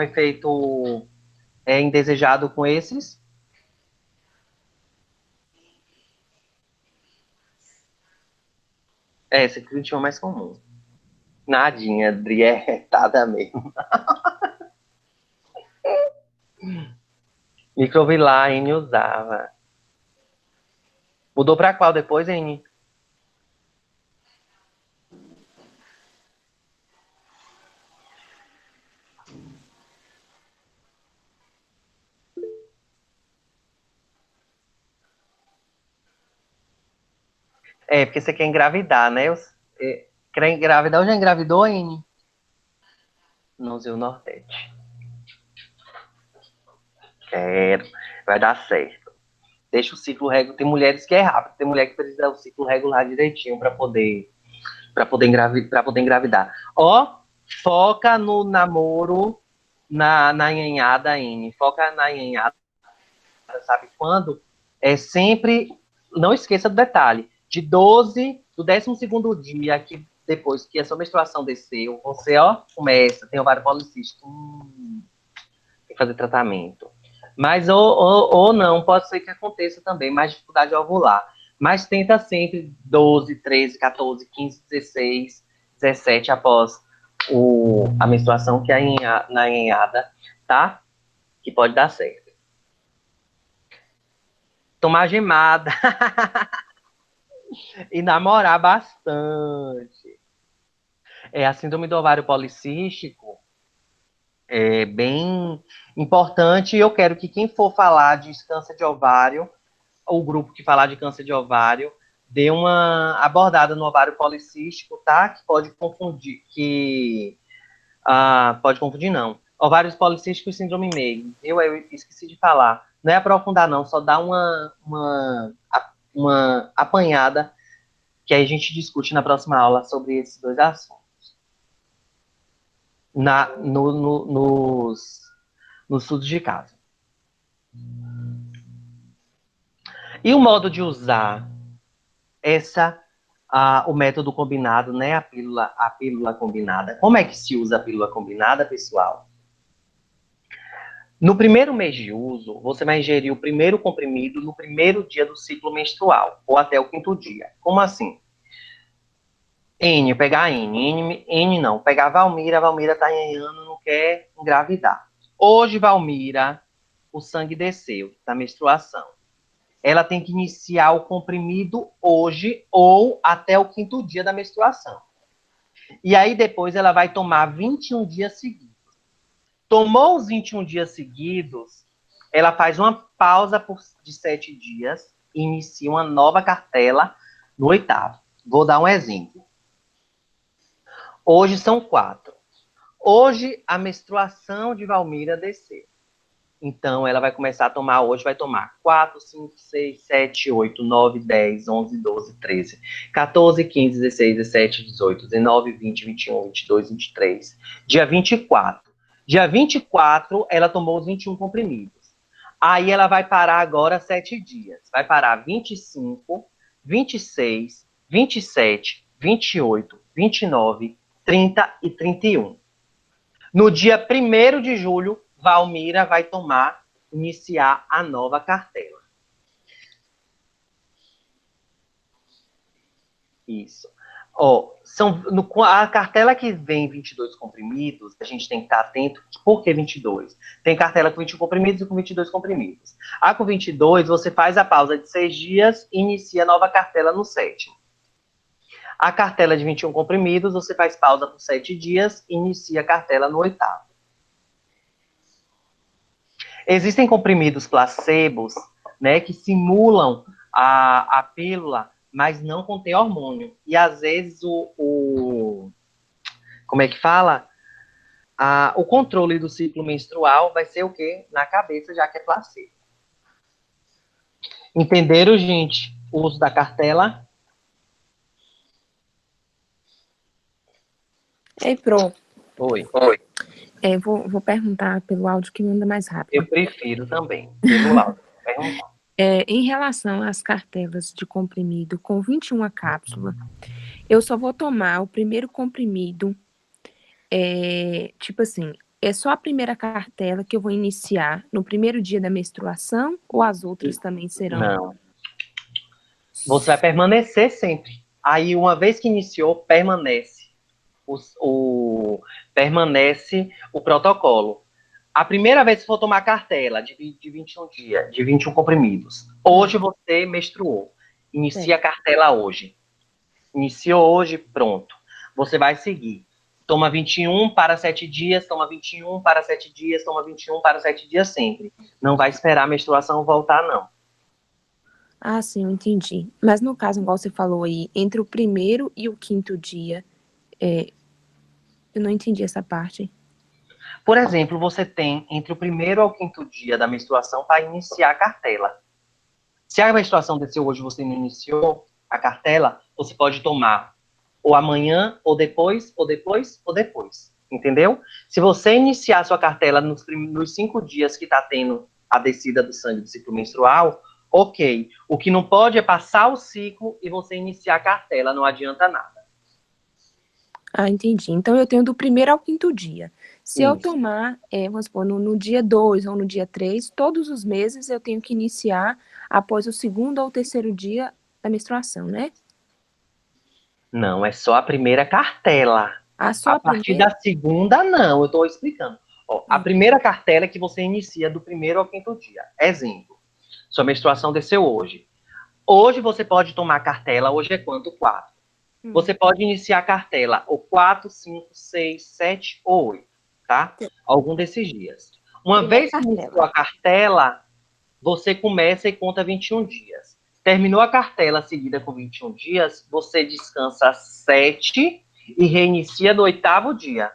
Speaker 1: efeito indesejado com esses? ciclo 21 é mais comum. Nadinha, Adri, é retada mesmo. Microvilar, N usava. Mudou pra qual depois, N? Porque você quer engravidar, né? Quer engravidar? Já engravidou, N? Não usei o Nordeste. Quero. Vai dar certo. Deixa o ciclo regular. Tem mulheres que é rápido, tem mulher que precisa do ciclo regular direitinho para poder engravidar. Ó, foca no namoro na nhanhada, N. Foca na nhanhada, sabe quando? É sempre, não esqueça do detalhe, do 12º dia, que depois que a sua menstruação desceu, você, começa, tem ovário policístico, tem que fazer tratamento. Mas ou não, pode ser que aconteça também, mais dificuldade de ovular. Mas tenta sempre 12, 13, 14, 15, 16, 17 após a menstruação, que é na enhada, tá? Que pode dar certo. Tomar gemada. E namorar bastante. A síndrome do ovário policístico é bem importante. Eu quero que quem for falar de câncer de ovário, o grupo que falar de câncer de ovário, dê uma abordada no ovário policístico, tá? Que pode confundir, pode confundir não. Ovários policísticos e síndrome MEI. Eu esqueci de falar. Não é aprofundar não, só dá uma apanhada, que aí a gente discute na próxima aula sobre esses dois assuntos. Nos estudos de caso. E o modo de usar o método combinado, né? A pílula combinada. Como é que se usa a pílula combinada, pessoal? No primeiro mês de uso, você vai ingerir o primeiro comprimido no primeiro dia do ciclo menstrual, ou até o 5º dia. Como assim? Pegar N não, pegar a Valmira tá ganhando, não quer engravidar. Hoje, Valmira, o sangue desceu da menstruação. Ela tem que iniciar o comprimido hoje ou até o 5º dia da menstruação. E aí depois ela vai tomar 21 dias seguidos. Tomou os 21 dias seguidos, ela faz uma pausa de 7 dias e inicia uma nova cartela no 8º. Vou dar um exemplo. Hoje são 4. Hoje a menstruação de Valmira desceu. Então, ela vai começar a tomar hoje, vai tomar 4, 5, 6, 7, 8, 9, 10, 11, 12, 13, 14, 15, 16, 17, 18, 19, 20, 21, 22, 23. Dia 24. Dia 24, ela tomou os 21 comprimidos. Aí ela vai parar agora 7 dias. Vai parar 25, 26, 27, 28, 29, 30 e 31. No dia 1º de julho, Valmira vai iniciar a nova cartela. Isso. A cartela que vem 22 comprimidos, a gente tem que estar atento. Por que 22? Tem cartela com 21 comprimidos e com 22 comprimidos. A com 22, você faz a pausa de 6 dias e inicia a nova cartela no 7º. A cartela de 21 comprimidos, você faz pausa por 7 dias e inicia a cartela no 8º. Existem comprimidos placebos, né, que simulam a pílula, mas não contém hormônio. E às vezes como é que fala? O controle do ciclo menstrual vai ser o quê? Na cabeça, já que é placebo. Entenderam, gente, o uso da cartela?
Speaker 2: Ei, Pro.
Speaker 1: Oi.
Speaker 2: Vou perguntar pelo áudio que manda mais rápido.
Speaker 1: Eu prefiro também, pelo áudio.
Speaker 2: Em relação às cartelas de comprimido com 21 cápsulas, eu só vou tomar o primeiro comprimido, tipo assim, é só a primeira cartela que eu vou iniciar no primeiro dia da menstruação ou as outras também serão?
Speaker 1: Não. Você vai permanecer sempre. Aí, uma vez que iniciou, permanece o protocolo. A primeira vez que for tomar cartela de 21 dias, de 21 comprimidos, hoje você menstruou. Inicia a cartela hoje. Iniciou hoje, pronto. Você vai seguir. Toma 21 para 7 dias, toma 21 para 7 dias, toma 21 para 7 dias sempre. Não vai esperar a menstruação voltar, não.
Speaker 2: Ah, sim, eu entendi. Mas no caso, igual você falou aí, entre o primeiro e o quinto dia, eu não entendi essa parte.
Speaker 1: Por exemplo, você tem entre o primeiro ao quinto dia da menstruação para iniciar a cartela. Se a menstruação desceu hoje e você não iniciou a cartela, você pode tomar ou amanhã, ou depois, ou depois, ou depois. Entendeu? Se você iniciar a sua cartela nos 5 dias que está tendo a descida do sangue do ciclo menstrual, ok. O que não pode é passar o ciclo e você iniciar a cartela, não adianta nada.
Speaker 2: Ah, entendi. Então eu tenho do primeiro ao quinto dia. Se eu
Speaker 1: Isso.
Speaker 2: tomar, vamos supor, no dia 2 ou no dia 3, todos os meses eu tenho que iniciar após o segundo ou terceiro dia da menstruação, né?
Speaker 1: Não, é só a primeira cartela.
Speaker 2: Ah, só
Speaker 1: A
Speaker 2: a
Speaker 1: partir
Speaker 2: primeira?
Speaker 1: da segunda, não, eu estou explicando. Ó, a primeira cartela é que você inicia do primeiro ao quinto dia. Exemplo, sua menstruação desceu hoje. Hoje você pode tomar cartela, hoje é quanto? 4. Você pode iniciar a cartela ou 4, 5, 6, 7 ou 8, tá? Algum desses dias. Uma
Speaker 2: Primeira
Speaker 1: vez que iniciou
Speaker 2: cartela.
Speaker 1: a cartela, você começa e conta 21 dias. Terminou a cartela seguida com 21 dias, você descansa 7 e reinicia no 8º dia.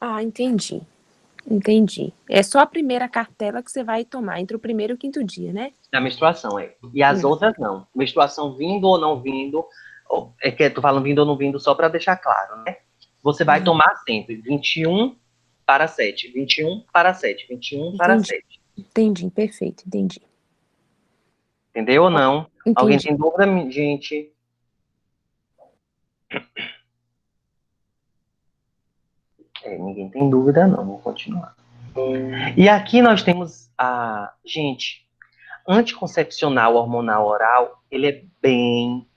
Speaker 2: Ah, entendi. Entendi. É só a primeira cartela que você vai tomar, entre o primeiro e o quinto dia, né?
Speaker 1: Da menstruação, é. E as outras não. Menstruação vindo ou não vindo, é que eu tô falando vindo ou não vindo só para deixar claro, né? Você vai tomar sempre 21 para 7, 21 para 7, 21 para
Speaker 2: Entendi.
Speaker 1: 7.
Speaker 2: Entendi, perfeito, entendi.
Speaker 1: Entendeu ou não? Alguém
Speaker 2: Entendi.
Speaker 1: tem dúvida, gente? Ninguém tem dúvida, não. Vou continuar. E aqui nós temos gente, anticoncepcional hormonal oral, ele é bem,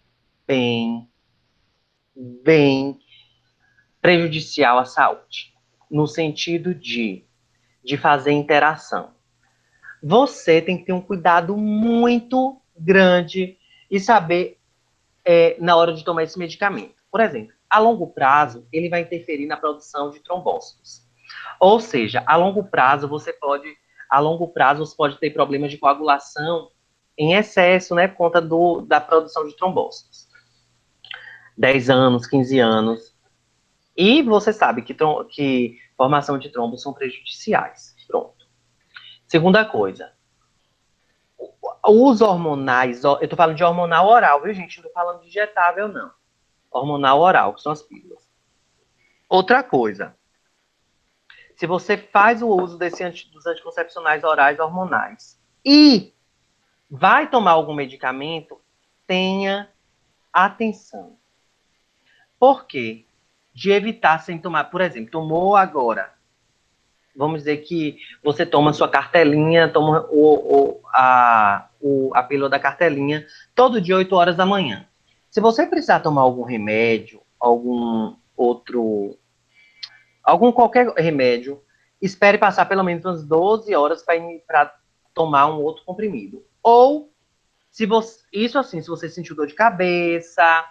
Speaker 1: bem prejudicial à saúde, no sentido de fazer interação. Você tem que ter um cuidado muito grande e saber na hora de tomar esse medicamento. Por exemplo, a longo prazo, ele vai interferir na produção de trombócitos. Ou seja, a longo prazo você pode ter problemas de coagulação em excesso, né, por conta da produção de trombócitos. 10 anos, 15 anos. E você sabe que formação de trombos são prejudiciais. Pronto. Segunda coisa, os hormonais, eu estou falando de hormonal oral, viu, gente? Não estou falando de injetável, não. Hormonal oral, que são as pílulas. Outra coisa, se você faz o uso dos anticoncepcionais orais hormonais e vai tomar algum medicamento, tenha atenção. Por quê? De evitar sem tomar, por exemplo, tomou agora. Vamos dizer que você toma sua cartelinha, toma a pílula da cartelinha todo dia, 8 horas da manhã. Se você precisar tomar algum remédio, qualquer remédio, espere passar pelo menos umas 12 horas para tomar um outro comprimido. Ou, se você sentiu dor de cabeça,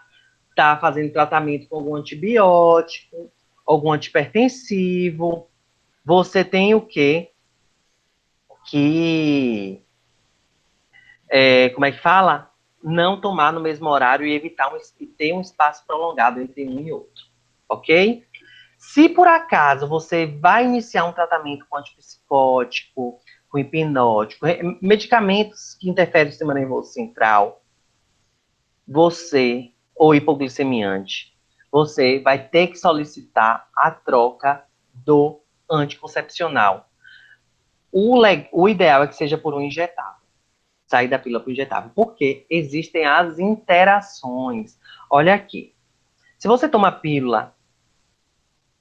Speaker 1: está fazendo tratamento com algum antibiótico, algum antipertensivo, você tem o quê? Como é que fala? Não tomar no mesmo horário e evitar e ter um espaço prolongado entre um e outro, ok? Se por acaso você vai iniciar um tratamento com antipsicótico, com hipnótico, medicamentos que interferem no sistema nervoso central, ou hipoglicemiante, você vai ter que solicitar a troca do anticoncepcional. O ideal é que seja por um injetável. Sair da pílula para o injetável. Porque existem as interações. Olha aqui. Se você toma pílula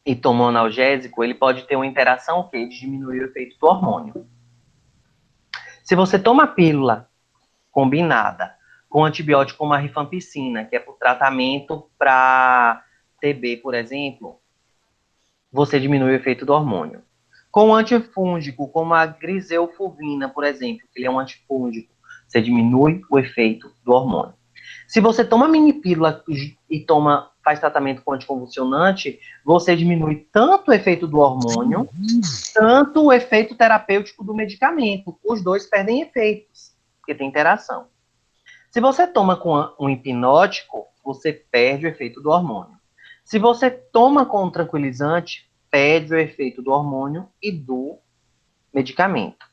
Speaker 1: e toma um analgésico, ele pode ter uma interação o quê? De diminuir o efeito do hormônio. Se você toma pílula combinada com antibiótico como a rifampicina, que é para o tratamento para TB, por exemplo, você diminui o efeito do hormônio. Com antifúngico, como a griseofulvina, por exemplo, que ele é um antifúngico, você diminui o efeito do hormônio. Se você toma mini pílula e faz tratamento com anticonvulsionante, você diminui tanto o efeito do hormônio, tanto o efeito terapêutico do medicamento. Os dois perdem efeitos, porque tem interação. Se você toma com um hipnótico, você perde o efeito do hormônio. Se você toma com um tranquilizante, perde o efeito do hormônio e do medicamento.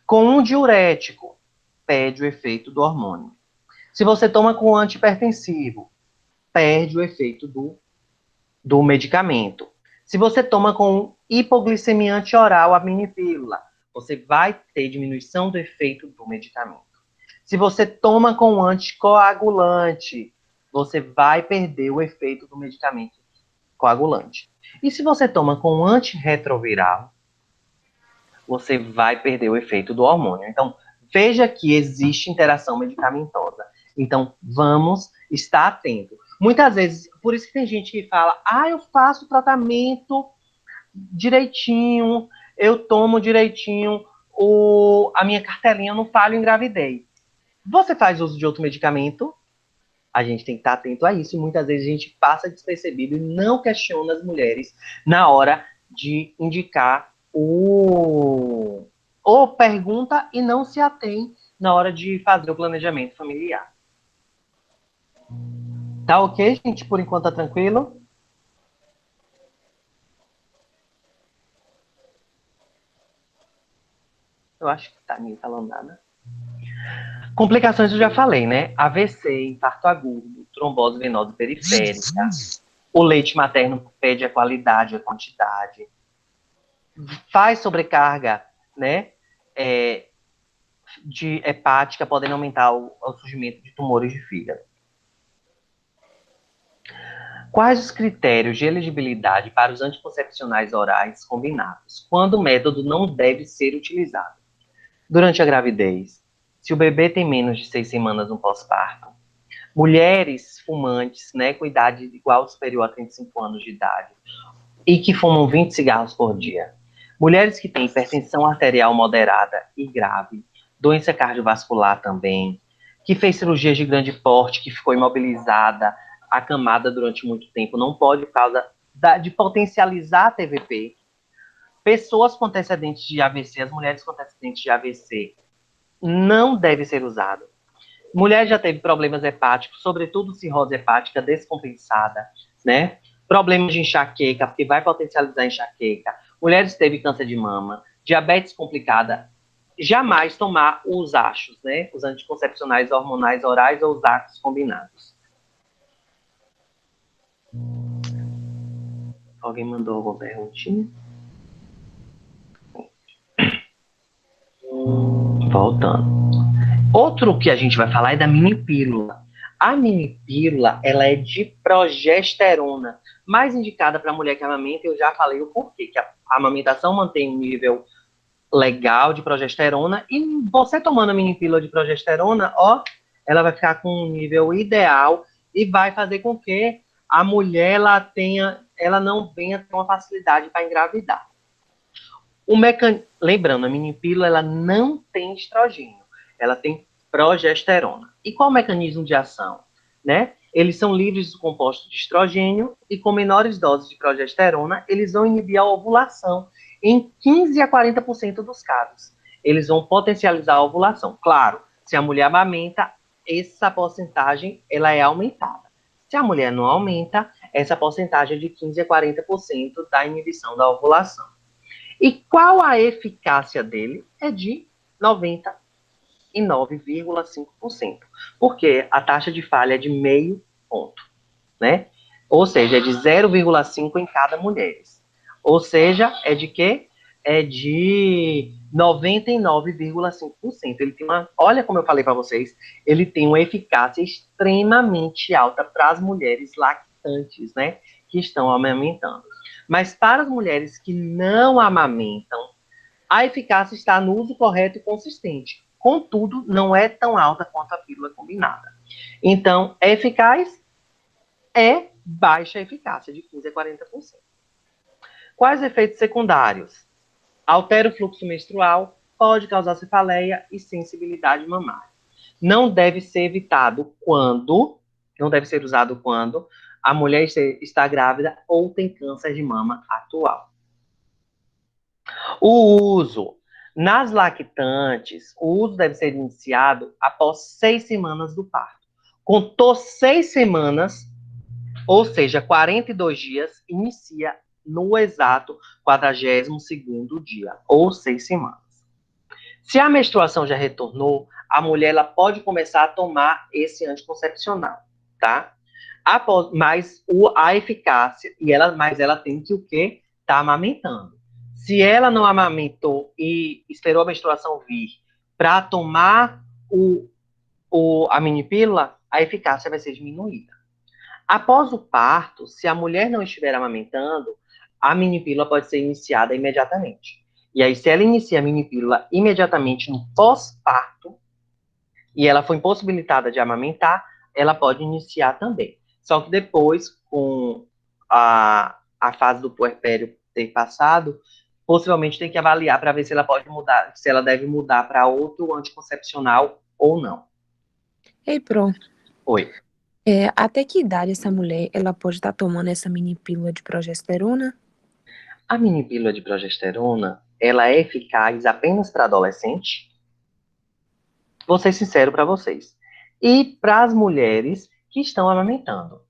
Speaker 1: Com um diurético, perde o efeito do hormônio. Se você toma com um antihipertensivo, perde o efeito do medicamento. Se você toma com hipoglicemia antioral, a minipílula, você vai ter diminuição do efeito do medicamento. Se você toma com anticoagulante, você vai perder o efeito do medicamento coagulante. E se você toma com antirretroviral, você vai perder o efeito do hormônio. Então, veja que existe interação medicamentosa. Então, vamos estar atento. Muitas vezes, por isso que tem gente que fala, eu faço tratamento direitinho, eu tomo direitinho, a minha cartelinha não falha em gravidez. Você faz uso de outro medicamento, a gente tem que estar atento a isso, e muitas vezes a gente passa despercebido e não questiona as mulheres na hora de indicar ou pergunta e não se atém na hora de fazer o planejamento familiar. Tá ok, gente? Por enquanto tá tranquilo? Eu acho que tá ninguém falando nada. Complicações eu já falei, né? AVC, infarto agudo, trombose venosa periférica. O leite materno pede a qualidade, a quantidade. Faz sobrecarga, né? De hepática, podendo aumentar o surgimento de tumores de fígado. Quais os critérios de elegibilidade para os anticoncepcionais orais combinados, quando o método não deve ser utilizado? Durante a gravidez, se o bebê tem menos de 6 semanas no pós-parto, mulheres fumantes, né, com idade igual ou superior a 35 anos de idade, e que fumam 20 cigarros por dia, mulheres que têm hipertensão arterial moderada e grave, doença cardiovascular também, que fez cirurgia de grande porte, que ficou imobilizada, acamada durante muito tempo, não pode por causa de potencializar a TVP. Pessoas com antecedentes de AVC, as mulheres com antecedentes de AVC, não deve ser usado. Mulher já teve problemas hepáticos, sobretudo cirrose hepática descompensada, né? Problemas de enxaqueca, porque vai potencializar a enxaqueca. Mulheres que teve câncer de mama, diabetes complicada, jamais tomar os achos, né? Os anticoncepcionais hormonais orais ou os achos combinados. Alguém mandou alguma perguntinha? Voltando. Outro que a gente vai falar é da minipílula. A minipílula, ela é de progesterona, mais indicada para mulher que amamenta. Eu já falei o porquê, que a amamentação mantém um nível legal de progesterona, e você tomando a minipílula de progesterona, ela vai ficar com um nível ideal e vai fazer com que a mulher ela não venha ter uma facilidade para engravidar. Lembrando, a minipílula ela não tem estrogênio, ela tem progesterona. E qual o mecanismo de ação? Né? Eles são livres do composto de estrogênio e com menores doses de progesterona, eles vão inibir a ovulação em 15 a 40% dos casos. Eles vão potencializar a ovulação. Claro, se a mulher amamenta, essa porcentagem ela é aumentada. Se a mulher não aumenta, essa porcentagem é de 15 a 40% da inibição da ovulação. E qual a eficácia dele? É de 99,5%. Porque a taxa de falha é de meio ponto, né? Ou seja, é de 0,5 em cada mulher. Ou seja, é de quê? É de 99,5%. Ele tem olha como eu falei para vocês, ele tem uma eficácia extremamente alta para as mulheres lactantes, né? Que estão amamentando. Mas para as mulheres que não amamentam, a eficácia está no uso correto e consistente. Contudo, não é tão alta quanto a pílula combinada. Então, é eficaz? É baixa eficácia, de 15% a 40%. Quais efeitos secundários? Altera o fluxo menstrual, pode causar cefaleia e sensibilidade mamária. Não deve ser evitado quando, não deve ser usado quando a mulher está grávida ou tem câncer de mama atual. O uso. Nas lactantes, o uso deve ser iniciado após 6 semanas do parto. Contou 6 semanas, ou seja, 42 dias, inicia no exato 42º dia, ou 6 semanas. Se a menstruação já retornou, a mulher ela pode começar a tomar esse anticoncepcional, tá? Mas a eficácia, mas ela tem que o quê? Tá amamentando. Se ela não amamentou e esperou a menstruação vir para tomar a minipílula, a eficácia vai ser diminuída. Após o parto, se a mulher não estiver amamentando, a minipílula pode ser iniciada imediatamente. E aí, se ela inicia a minipílula imediatamente no pós-parto, e ela foi impossibilitada de amamentar, ela pode iniciar também. Só que depois, com a fase do puerpério ter passado, possivelmente tem que avaliar para ver se ela pode mudar, se ela deve mudar para outro anticoncepcional ou não.
Speaker 2: Ei, Pro,
Speaker 1: Oi.
Speaker 2: até que idade essa mulher ela pode estar tomando essa mini pílula de progesterona?
Speaker 1: A minipílula de progesterona, ela é eficaz apenas para adolescente? Vou ser sincero para vocês. E para as mulheres que estão amamentando.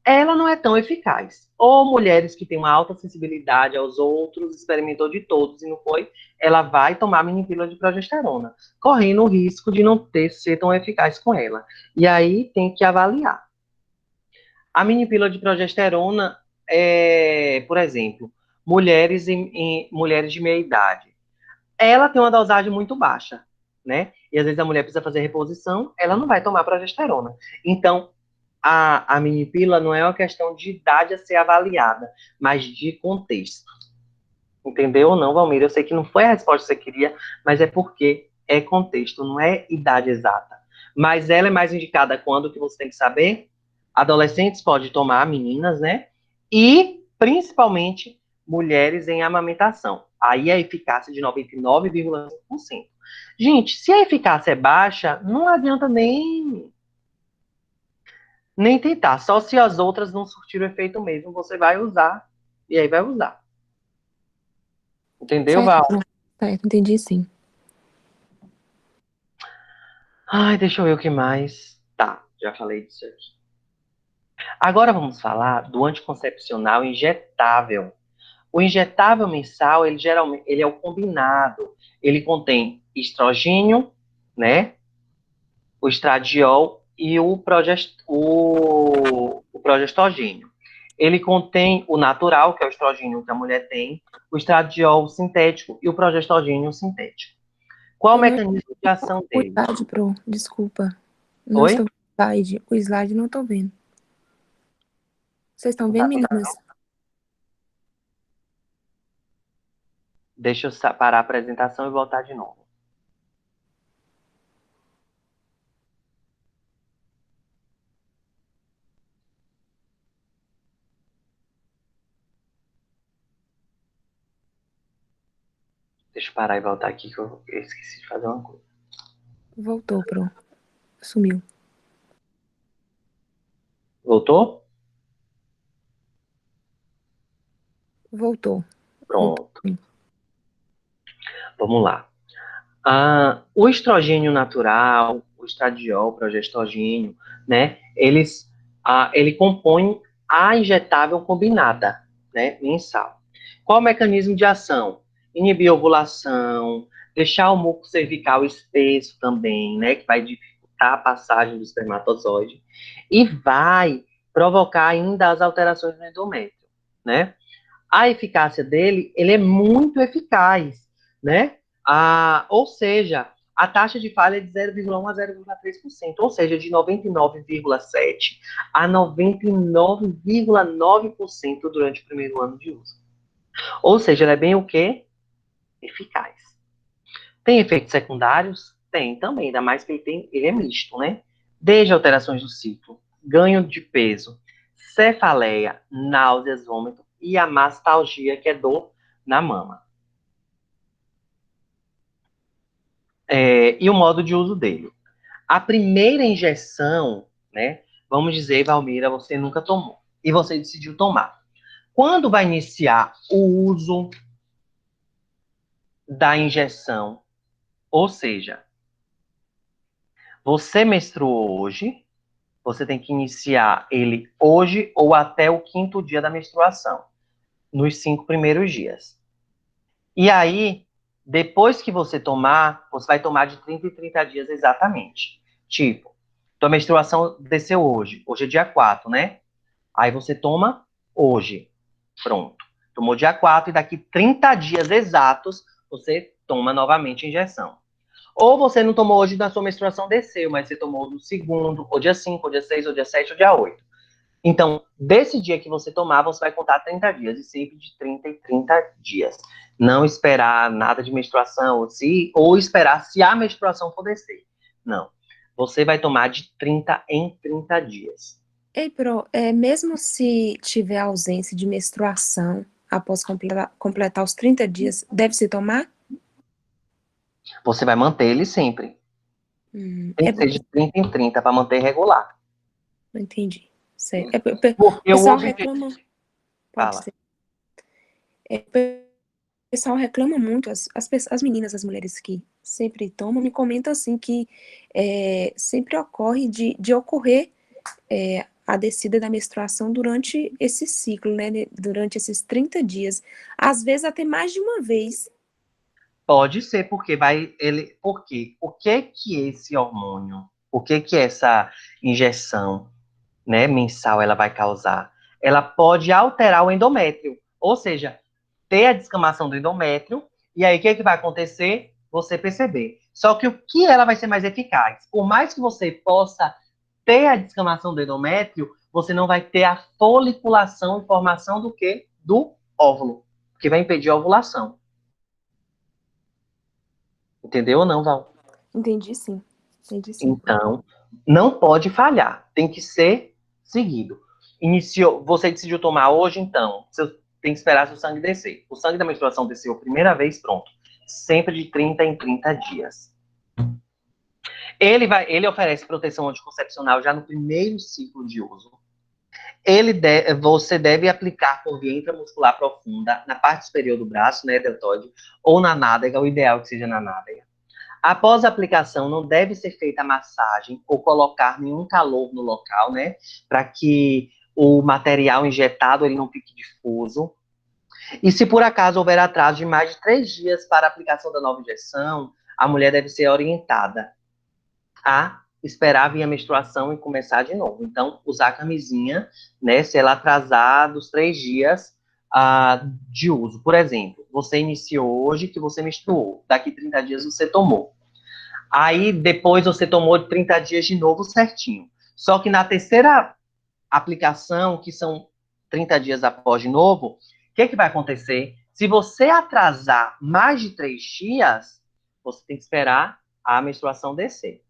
Speaker 1: Ela não é tão eficaz. Ou mulheres que têm uma alta sensibilidade aos outros, experimentou de todos e não foi, ela vai tomar minipílula de progesterona, correndo o risco de não ser tão eficaz com ela. E aí tem que avaliar. A minipílula de progesterona por exemplo, mulheres mulheres de meia idade. Ela tem uma dosagem muito baixa, né? E às vezes a mulher precisa fazer reposição, ela não vai tomar progesterona. Então, a minipílula não é uma questão de idade a ser avaliada, mas de contexto. Entendeu ou não, Valmir? Eu sei que não foi a resposta que você queria, mas é porque é contexto, não é idade exata. Mas ela é mais indicada quando que você tem que saber? Adolescentes pode tomar, meninas, né? E, principalmente, mulheres em amamentação. Aí a eficácia de 99,5%. Gente, se a eficácia é baixa, não adianta nem tentar. Só se as outras não surtiram efeito mesmo, você vai usar. E aí vai usar. Entendeu,
Speaker 2: Certo,
Speaker 1: Val?
Speaker 2: Pro. Certo, entendi sim.
Speaker 1: Ai, deixa eu ver o que mais. Tá, já falei disso aqui. Agora vamos falar do anticoncepcional injetável. O injetável mensal, ele geralmente ele é o combinado. Ele contém estrogênio, né? O estradiol e o progestogênio. Ele contém o natural, que é o estrogênio que a mulher tem, o estradiol sintético e o progestogênio sintético. Qual o
Speaker 2: Eu não
Speaker 1: mecanismo de ação
Speaker 2: o
Speaker 1: dele?
Speaker 2: slide, Pro, desculpa. Não
Speaker 1: Oi?
Speaker 2: estou vendo o slide. O slide não estou vendo. Vocês estão
Speaker 1: Não
Speaker 2: vendo,
Speaker 1: tá vendo,
Speaker 2: meninas?
Speaker 1: não? Deixa eu parar a apresentação e voltar de novo. Deixa eu parar e voltar aqui que eu esqueci de fazer uma coisa.
Speaker 2: Voltou, Pro. Sumiu.
Speaker 1: Voltou?
Speaker 2: Voltou. Voltou.
Speaker 1: Pronto. Vamos lá. O estrogênio natural, o estradiol, o progestogênio, né? Ele compõe a injetável combinada, né? Mensal. Qual o mecanismo de ação? Inibir a ovulação, deixar o muco cervical espesso também, né? Que vai dificultar a passagem do espermatozoide e vai provocar ainda as alterações no endométrio, né? A eficácia dele, ele é muito eficaz, né? Ou seja, a taxa de falha é de 0,1 a 0,3%, ou seja, de 99,7% a 99,9% durante o primeiro ano de uso. Ou seja, ele é bem o quê? Eficaz. Tem efeitos secundários? Tem também, ainda mais que ele é misto, né? desde alterações do ciclo, ganho de peso, cefaleia, náuseas, vômito e a mastalgia, que é dor na mama. E o modo de uso dele. A primeira injeção, né? Vamos dizer, Valmira, você nunca tomou e você decidiu tomar. Quando vai iniciar o uso da injeção? Ou seja, você menstruou hoje, você tem que iniciar ele hoje ou até o 5º dia da menstruação, nos 5 primeiros dias. E aí, depois que você tomar, você vai tomar de 30 em 30 dias exatamente. Tipo, tua menstruação desceu hoje é dia 4, né? Aí você toma hoje, pronto. Tomou dia 4 e daqui 30 dias exatos, você toma novamente a injeção. Ou você não tomou hoje da sua menstruação desceu, mas você tomou no 2º, ou dia 5, ou dia 6, ou dia 7, ou dia 8. Então, desse dia que você tomar, você vai contar 30 dias, e sempre de 30 em 30 dias. Não esperar nada de menstruação, ou esperar se a menstruação for descer. Não. Você vai tomar de 30 em 30 dias.
Speaker 2: Ei, Pro, mesmo se tiver ausência de menstruação após completar os 30 dias, deve-se tomar?
Speaker 1: Você vai manter ele sempre. Tem
Speaker 2: É
Speaker 1: que ser
Speaker 2: porque...
Speaker 1: de 30 em 30 para manter regular.
Speaker 2: Não entendi. Certo. O
Speaker 1: Porque o
Speaker 2: pessoal
Speaker 1: objetivo...
Speaker 2: reclama... Pode
Speaker 1: Fala.
Speaker 2: ser. O pessoal reclama muito, as meninas, as mulheres que sempre tomam, me comentam assim que sempre ocorre de ocorrer a descida da menstruação durante esse ciclo, né? Durante esses 30 dias. Às vezes até mais de uma vez.
Speaker 1: Pode ser porque vai ele, porque o que esse hormônio, o que essa injeção, né, mensal ela vai causar? Ela pode alterar o endométrio, ou seja, ter a descamação do endométrio e aí o que vai acontecer? Você perceber. Só que o que ela vai ser mais eficaz? Por mais que você possa ter a descamação do endométrio, você não vai ter a foliculação e formação do quê? Do óvulo, que vai impedir a ovulação. Entendeu ou não, Val?
Speaker 2: Entendi sim. Entendi sim.
Speaker 1: Então, não pode falhar, tem que ser seguido. Iniciou, você decidiu tomar hoje, então, você tem que esperar seu sangue descer. O sangue da menstruação desceu a primeira vez, pronto. Sempre de 30 em 30 dias. Ele oferece proteção anticoncepcional já no primeiro ciclo de uso. Você deve aplicar por via intramuscular profunda na parte superior do braço, né, deltoide, ou na nádega, o ideal é que seja na nádega. Após a aplicação, não deve ser feita a massagem ou colocar nenhum calor no local, né? Para que o material injetado ele não fique difuso. E se por acaso houver atraso de mais de 3 dias para a aplicação da nova injeção, a mulher deve ser orientada a esperar vir a menstruação e começar de novo. Então, usar a camisinha, né? Se ela atrasar dos 3 dias de uso. Por exemplo, você iniciou hoje que você menstruou, daqui 30 dias você tomou. Aí depois você tomou 30 dias de novo certinho. Só que na terceira aplicação, que são 30 dias após de novo, o que vai acontecer? Se você atrasar mais de 3 dias, você tem que esperar a menstruação descer.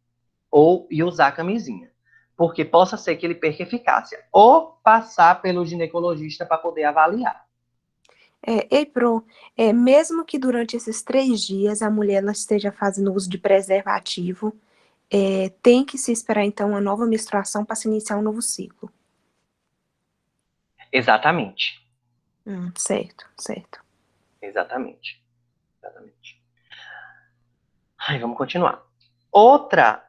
Speaker 1: E usar a camisinha. Porque possa ser que ele perca eficácia. Ou passar pelo ginecologista para poder avaliar.
Speaker 2: Ei, Pro, mesmo que durante esses 3 dias a mulher ela esteja fazendo uso de preservativo, tem que se esperar então uma nova menstruação para se iniciar um novo ciclo.
Speaker 1: Exatamente.
Speaker 2: Certo, certo.
Speaker 1: Exatamente. Exatamente. Ai, vamos continuar. Outra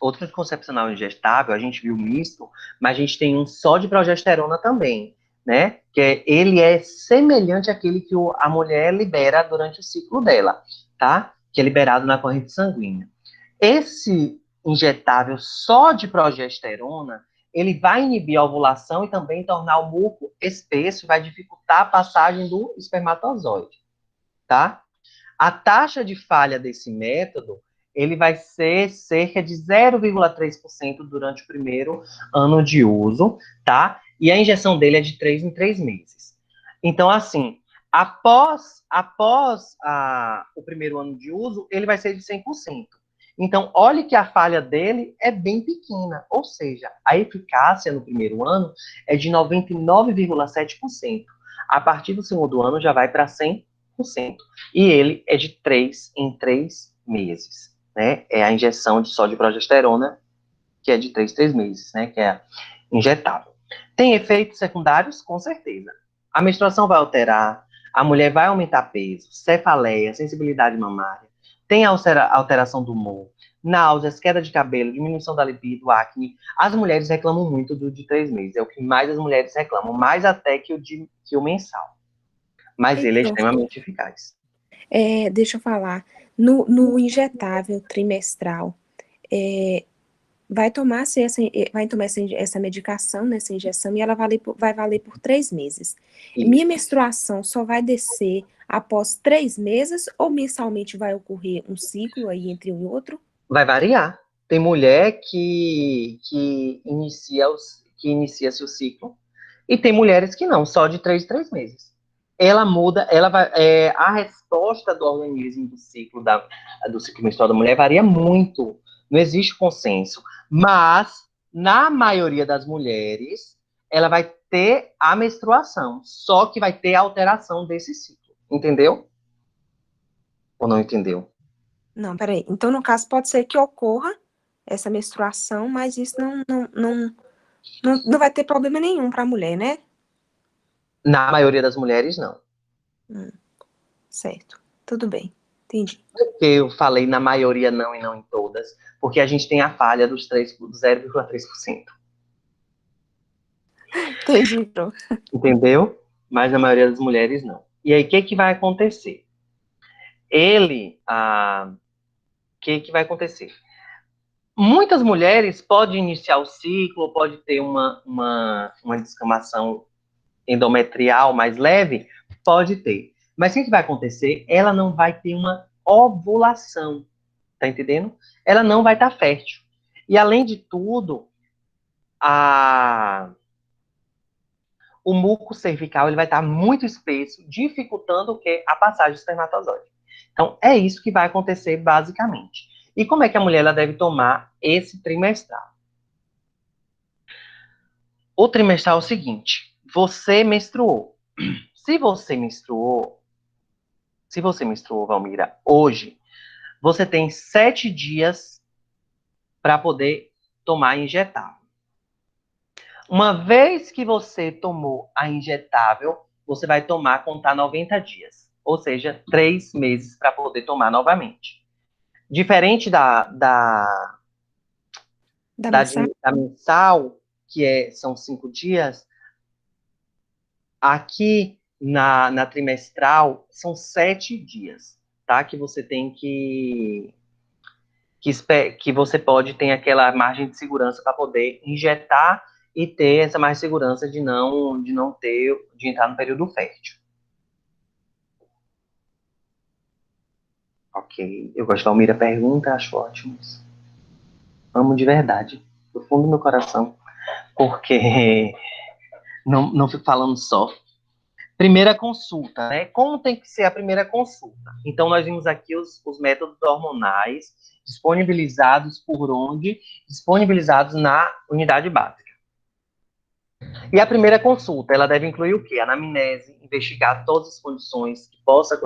Speaker 1: anticoncepcional injetável, a gente viu misto, mas a gente tem um só de progesterona também, né? Ele é semelhante àquele que a mulher libera durante o ciclo dela, tá? Que é liberado na corrente sanguínea. Esse injetável só de progesterona, ele vai inibir a ovulação e também tornar o muco espesso, vai dificultar a passagem do espermatozoide, tá? A taxa de falha desse método, ele vai ser cerca de 0,3% durante o primeiro ano de uso, tá? E a injeção dele é de 3 em 3 meses. Então, assim, após o primeiro ano de uso, ele vai ser de 100%. Então, olhe que a falha dele é bem pequena, ou seja, a eficácia no primeiro ano é de 99,7%. A partir do segundo ano já vai para 100%. E ele é de 3 em 3 meses. Né? É a injeção só de progesterona, que é de 3 em 3 meses, né? Que é injetável. Tem efeitos secundários? Com certeza. A menstruação vai alterar, a mulher vai aumentar peso, cefaleia, sensibilidade mamária, tem alteração do humor, náuseas, queda de cabelo, diminuição da libido, acne. As mulheres reclamam muito do de 3 meses, é o que mais as mulheres reclamam, mais até que o mensal. Mas ele é
Speaker 2: Heitor,
Speaker 1: extremamente eficaz.
Speaker 2: deixa eu falar. No injetável trimestral, vai tomar essa medicação, né, essa injeção, e ela vai valer por 3 meses. Minha
Speaker 1: Isso.
Speaker 2: menstruação só vai descer após 3 meses ou mensalmente vai ocorrer um ciclo aí entre um e outro?
Speaker 1: Vai variar. Tem mulher que inicia-se o ciclo, e tem mulheres que não, só de 3 em 3 meses. Ela muda, a resposta do organismo do ciclo menstrual da mulher varia muito. Não existe consenso. Mas, na maioria das mulheres, ela vai ter a menstruação, só que vai ter a alteração desse ciclo. Entendeu? Ou não entendeu?
Speaker 2: Não, peraí. Então, no caso, pode ser que ocorra essa menstruação, mas isso não vai ter problema nenhum para a mulher, né?
Speaker 1: Na maioria das mulheres, não.
Speaker 2: Certo. Tudo bem. Entendi.
Speaker 1: Porque eu falei na maioria não e não em todas, porque a gente tem a falha dos 0,3%.
Speaker 2: Entendi, Pro.
Speaker 1: Entendeu? Mas na maioria das mulheres, não. E aí, o que vai acontecer? O que vai acontecer? Muitas mulheres podem iniciar o ciclo, pode ter uma descamação endometrial mais leve, pode ter. Mas o que vai acontecer? Ela não vai ter uma ovulação, tá entendendo? Ela não vai estar fértil. E além de tudo, o muco cervical ele vai estar muito espesso, dificultando o quê? A passagem do espermatozoide. Então, é isso que vai acontecer basicamente. E como é que a mulher ela deve tomar esse trimestral? O trimestral é o seguinte: você menstruou. Se você menstruou, Valmira, hoje, você tem 7 dias para poder tomar injetável. Uma vez que você tomou a injetável, você vai contar 90 dias. Ou seja, 3 meses para poder tomar novamente. Diferente
Speaker 2: Da mensagem?
Speaker 1: da mensal, são 5 dias, aqui na trimestral são 7 dias, tá? Que você tem que você pode ter aquela margem de segurança para poder injetar e ter essa mais segurança de entrar no período fértil. Ok. Eu gosto da Almira pergunta, acho ótimo isso. Amo de verdade, do fundo do meu coração, porque não fico falando só. Primeira consulta, né? Como tem que ser a primeira consulta? Então, nós vimos aqui os métodos hormonais disponibilizados por onde? Disponibilizados na unidade básica. E a primeira consulta, ela deve incluir o quê? Anamnese, investigar todas as condições que possa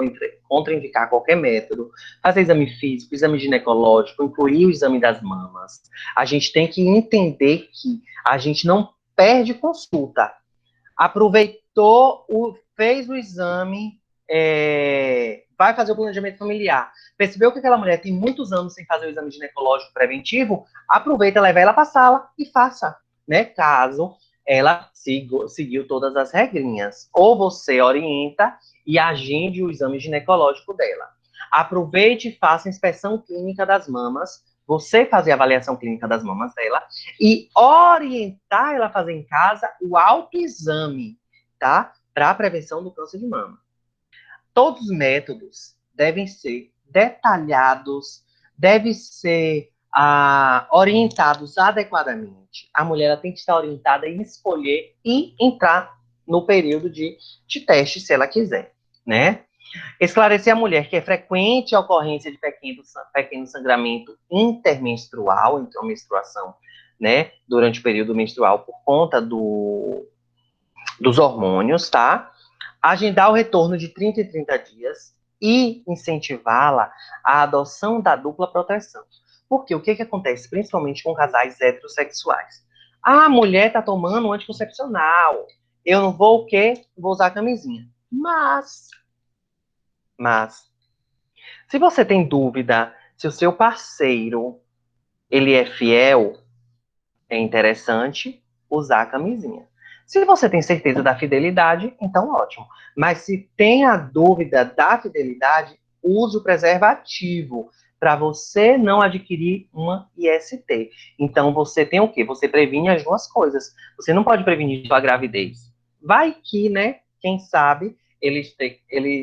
Speaker 1: contraindicar qualquer método, fazer exame físico, exame ginecológico, incluir o exame das mamas. A gente tem que entender que a gente não perde consulta. Aproveitou, fez o exame, vai fazer o planejamento familiar. Percebeu que aquela mulher tem muitos anos sem fazer o exame ginecológico preventivo? Aproveita, leva ela para a sala e faça, né? Caso ela seguiu todas as regrinhas. Ou você orienta e agende o exame ginecológico dela. Aproveite e faça a inspeção clínica das mamas, você fazer a avaliação clínica das mamas dela e orientar ela a fazer em casa o autoexame, tá? Para a prevenção do câncer de mama. Todos os métodos devem ser detalhados, devem ser orientados adequadamente. A mulher ela tem que estar orientada em escolher e entrar no período de teste, se ela quiser, né? Esclarecer a mulher que é frequente a ocorrência de pequeno sangramento intermenstrual, então menstruação, né, durante o período menstrual por conta dos hormônios, tá? Agendar o retorno de 30 em 30 dias e incentivá-la à adoção da dupla proteção. Porque o que acontece, principalmente com casais heterossexuais? A mulher tá tomando um anticoncepcional. Eu não vou o quê? Vou usar a camisinha. Mas, se você tem dúvida se o seu parceiro ele é fiel, é interessante usar a camisinha. Se você tem certeza da fidelidade, então ótimo. Mas se tem a dúvida da fidelidade, use o preservativo para você não adquirir uma IST. Então você tem o quê? Você previne as duas coisas. Você não pode prevenir sua gravidez. Vai que, né? Quem sabe ele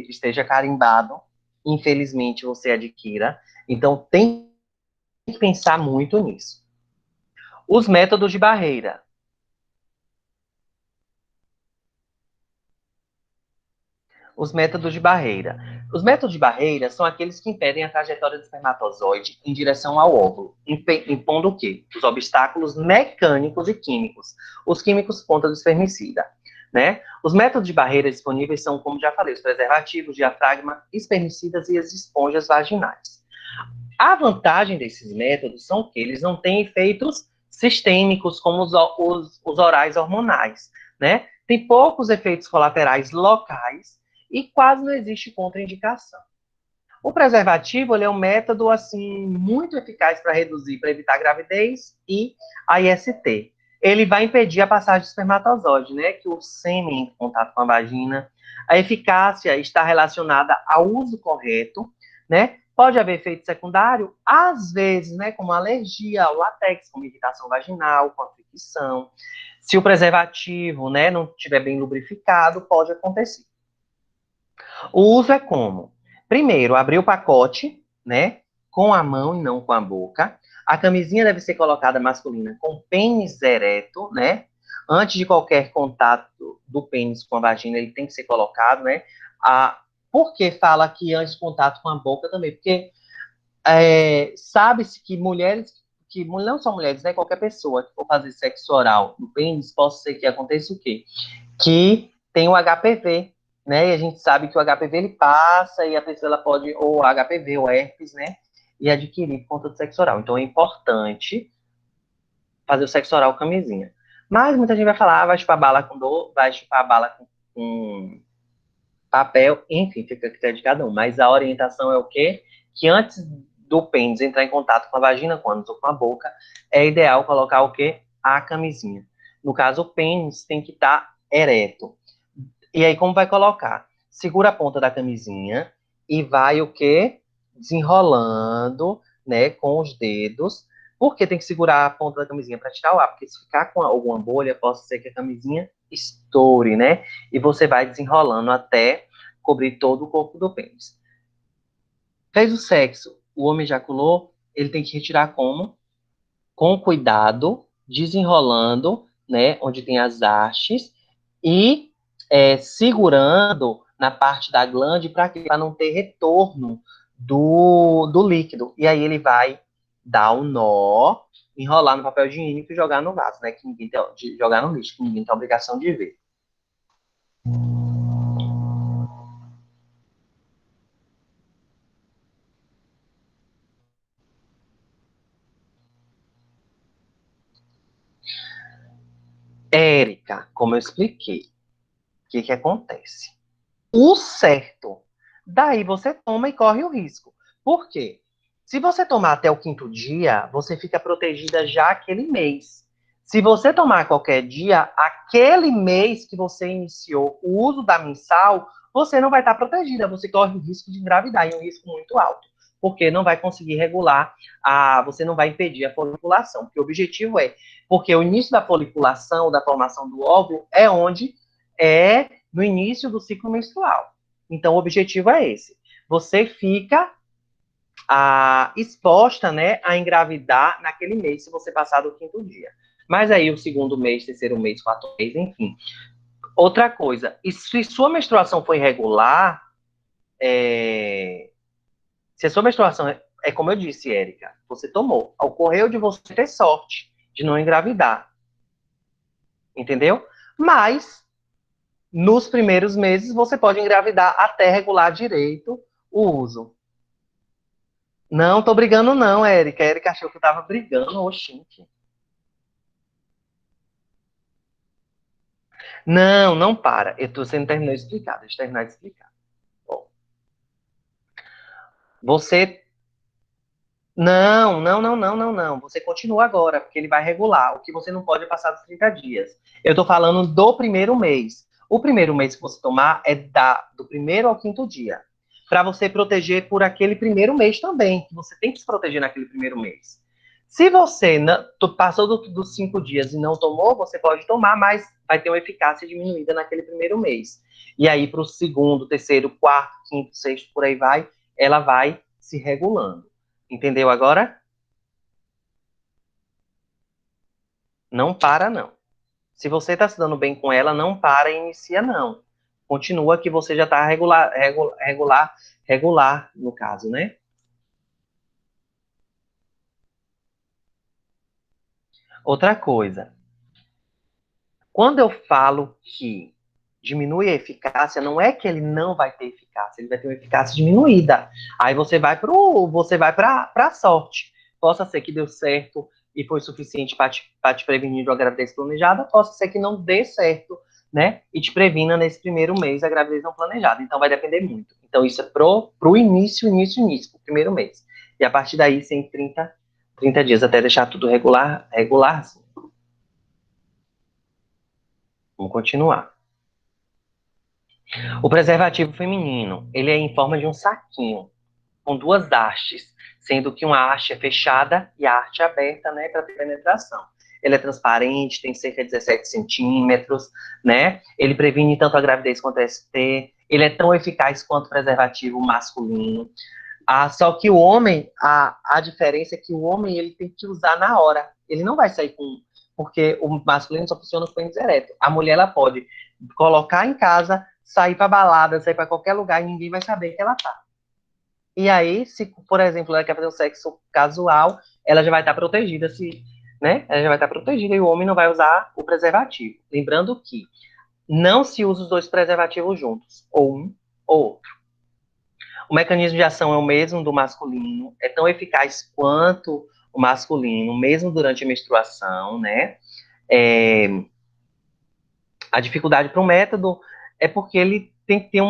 Speaker 1: esteja carimbado. Infelizmente você adquira. Então tem que pensar muito nisso. Os métodos de barreira. Os métodos de barreira. Os métodos de barreira são aqueles que impedem a trajetória do espermatozoide em direção ao óvulo, impondo o quê? Os obstáculos mecânicos e químicos. Os químicos ponta do espermicida. Né? Os métodos de barreira disponíveis são, como já falei, os preservativos, diafragma, espermicidas e as esponjas vaginais. A vantagem desses métodos são que eles não têm efeitos sistêmicos como os orais hormonais, né? Tem poucos efeitos colaterais locais e quase não existe contraindicação. O preservativo ele é um método assim muito eficaz para reduzir, para evitar a gravidez e a IST. Ele vai impedir a passagem do espermatozoide, né? Que o sêmen em contato com a vagina. A eficácia está relacionada ao uso correto, né? Pode haver efeito secundário, às vezes, né? Como alergia ao látex, como irritação vaginal, com fricção. Se o preservativo, né, não estiver bem lubrificado, pode acontecer. O uso é como? Primeiro, abrir o pacote, né? Com a mão e não com a boca. A camisinha deve ser colocada masculina com pênis ereto, né? Antes de qualquer contato do pênis com a vagina, ele tem que ser colocado, né? Por que fala que antes de contato com a boca também? Porque sabe-se que mulheres, que não são mulheres, né? Qualquer pessoa que for fazer sexo oral no pênis, pode ser que aconteça o quê? Que tem o HPV, né? E a gente sabe que o HPV ele passa e a pessoa ela pode, ou HPV, ou herpes, né? E adquirir por conta do sexo oral. Então é importante fazer o sexo oral com camisinha. Mas muita gente vai falar, vai chupar bala com dor, vai chupar bala com papel, enfim, fica a critério de cada um. Mas a orientação é o quê? Que antes do pênis entrar em contato com a vagina, quando ou com a boca, é ideal colocar o quê? A camisinha. No caso, o pênis tem que estar ereto. E aí, como vai colocar? Segura a ponta da camisinha e vai o quê? Desenrolando, né, com os dedos. Por que tem que segurar a ponta da camisinha? Para tirar o ar, porque se ficar com alguma bolha, pode ser que a camisinha estoure, né? E você vai desenrolando até cobrir todo o corpo do pênis. Fez o sexo, o homem ejaculou, ele tem que retirar como? Com cuidado, desenrolando, né, onde tem as hastes, e segurando na parte da glande para não ter retorno do líquido. E aí ele vai dar um nó, enrolar no papel higiênico e jogar no vaso, né? Que ninguém tem, jogar no lixo, que ninguém tem a obrigação de ver. Érica, como eu expliquei, o que acontece? O certo. Daí você toma e corre o risco. Por quê? Se você tomar até o quinto dia, você fica protegida já aquele mês. Se você tomar qualquer dia, aquele mês que você iniciou o uso da mensal, você não vai estar protegida. Você corre o risco de engravidar, e um risco muito alto. Porque não vai conseguir regular, você não vai impedir a foliculação. Porque o objetivo porque o início da foliculação, da formação do óvulo, é onde é no início do ciclo menstrual. Então, o objetivo é esse. Você fica exposta, né, a engravidar naquele mês, se você passar do quinto dia. Mas aí, o segundo mês, terceiro mês, quarto mês, enfim. Outra coisa, e se sua menstruação for irregular, se a sua menstruação é como eu disse, Érica, você tomou, ocorreu de você ter sorte de não engravidar, entendeu? Mas, nos primeiros meses, você pode engravidar até regular direito o uso. Não, tô brigando não, Érica. A Érica achou que eu tava brigando, oxente. Não, não para. Você não terminou de explicar, deixa eu terminar de explicar. Bom, você. Não, não, não, não, não, não. Você continua agora, porque ele vai regular. O que você não pode é passar dos 30 dias. Eu tô falando do primeiro mês. O primeiro mês que você tomar é do primeiro ao quinto dia. Para você proteger por aquele primeiro mês também. Você tem que se proteger naquele primeiro mês. Se você passou dos 5 dias e não tomou, você pode tomar, mas vai ter uma eficácia diminuída naquele primeiro mês. E aí, para o segundo, terceiro, quarto, quinto, sexto, por aí vai, ela vai se regulando. Entendeu agora? Não para, não. Se você está se dando bem com ela, não para e inicia, não. Continua que você já está regular, no caso, né? Outra coisa, quando eu falo que diminui a eficácia, não é que ele não vai ter eficácia, ele vai ter uma eficácia diminuída. Aí você vai para a sorte. Possa ser que deu certo e foi suficiente para te prevenir de uma gravidez planejada, possa ser que não dê certo, né? E te previna nesse primeiro mês da gravidez não planejada. Então vai depender muito. Então isso é pro início, pro primeiro mês. E a partir daí, sem 30 dias, até deixar tudo regular, assim. Vamos continuar. O preservativo feminino, ele é em forma de um saquinho, com duas hastes, sendo que uma haste é fechada e a haste é aberta, né, para penetração. Ele é transparente, tem cerca de 17 centímetros, né? Ele previne tanto a gravidez quanto a ST. Ele é tão eficaz quanto o preservativo masculino. Só que o homem, a diferença é que o homem ele tem que usar na hora. Ele não vai sair com. Porque o masculino só funciona com pênis ereto. A mulher ela pode colocar em casa, sair para balada, sair para qualquer lugar e ninguém vai saber que ela tá. E aí, se, por exemplo, ela quer fazer um sexo casual, ela já vai estar protegida, né? Ela já vai estar protegida e o homem não vai usar o preservativo. Lembrando que não se usa os dois preservativos juntos, ou um ou outro. O mecanismo de ação é o mesmo do masculino, é tão eficaz quanto o masculino, mesmo durante a menstruação, né? É, a dificuldade para o método é porque ele tem que ter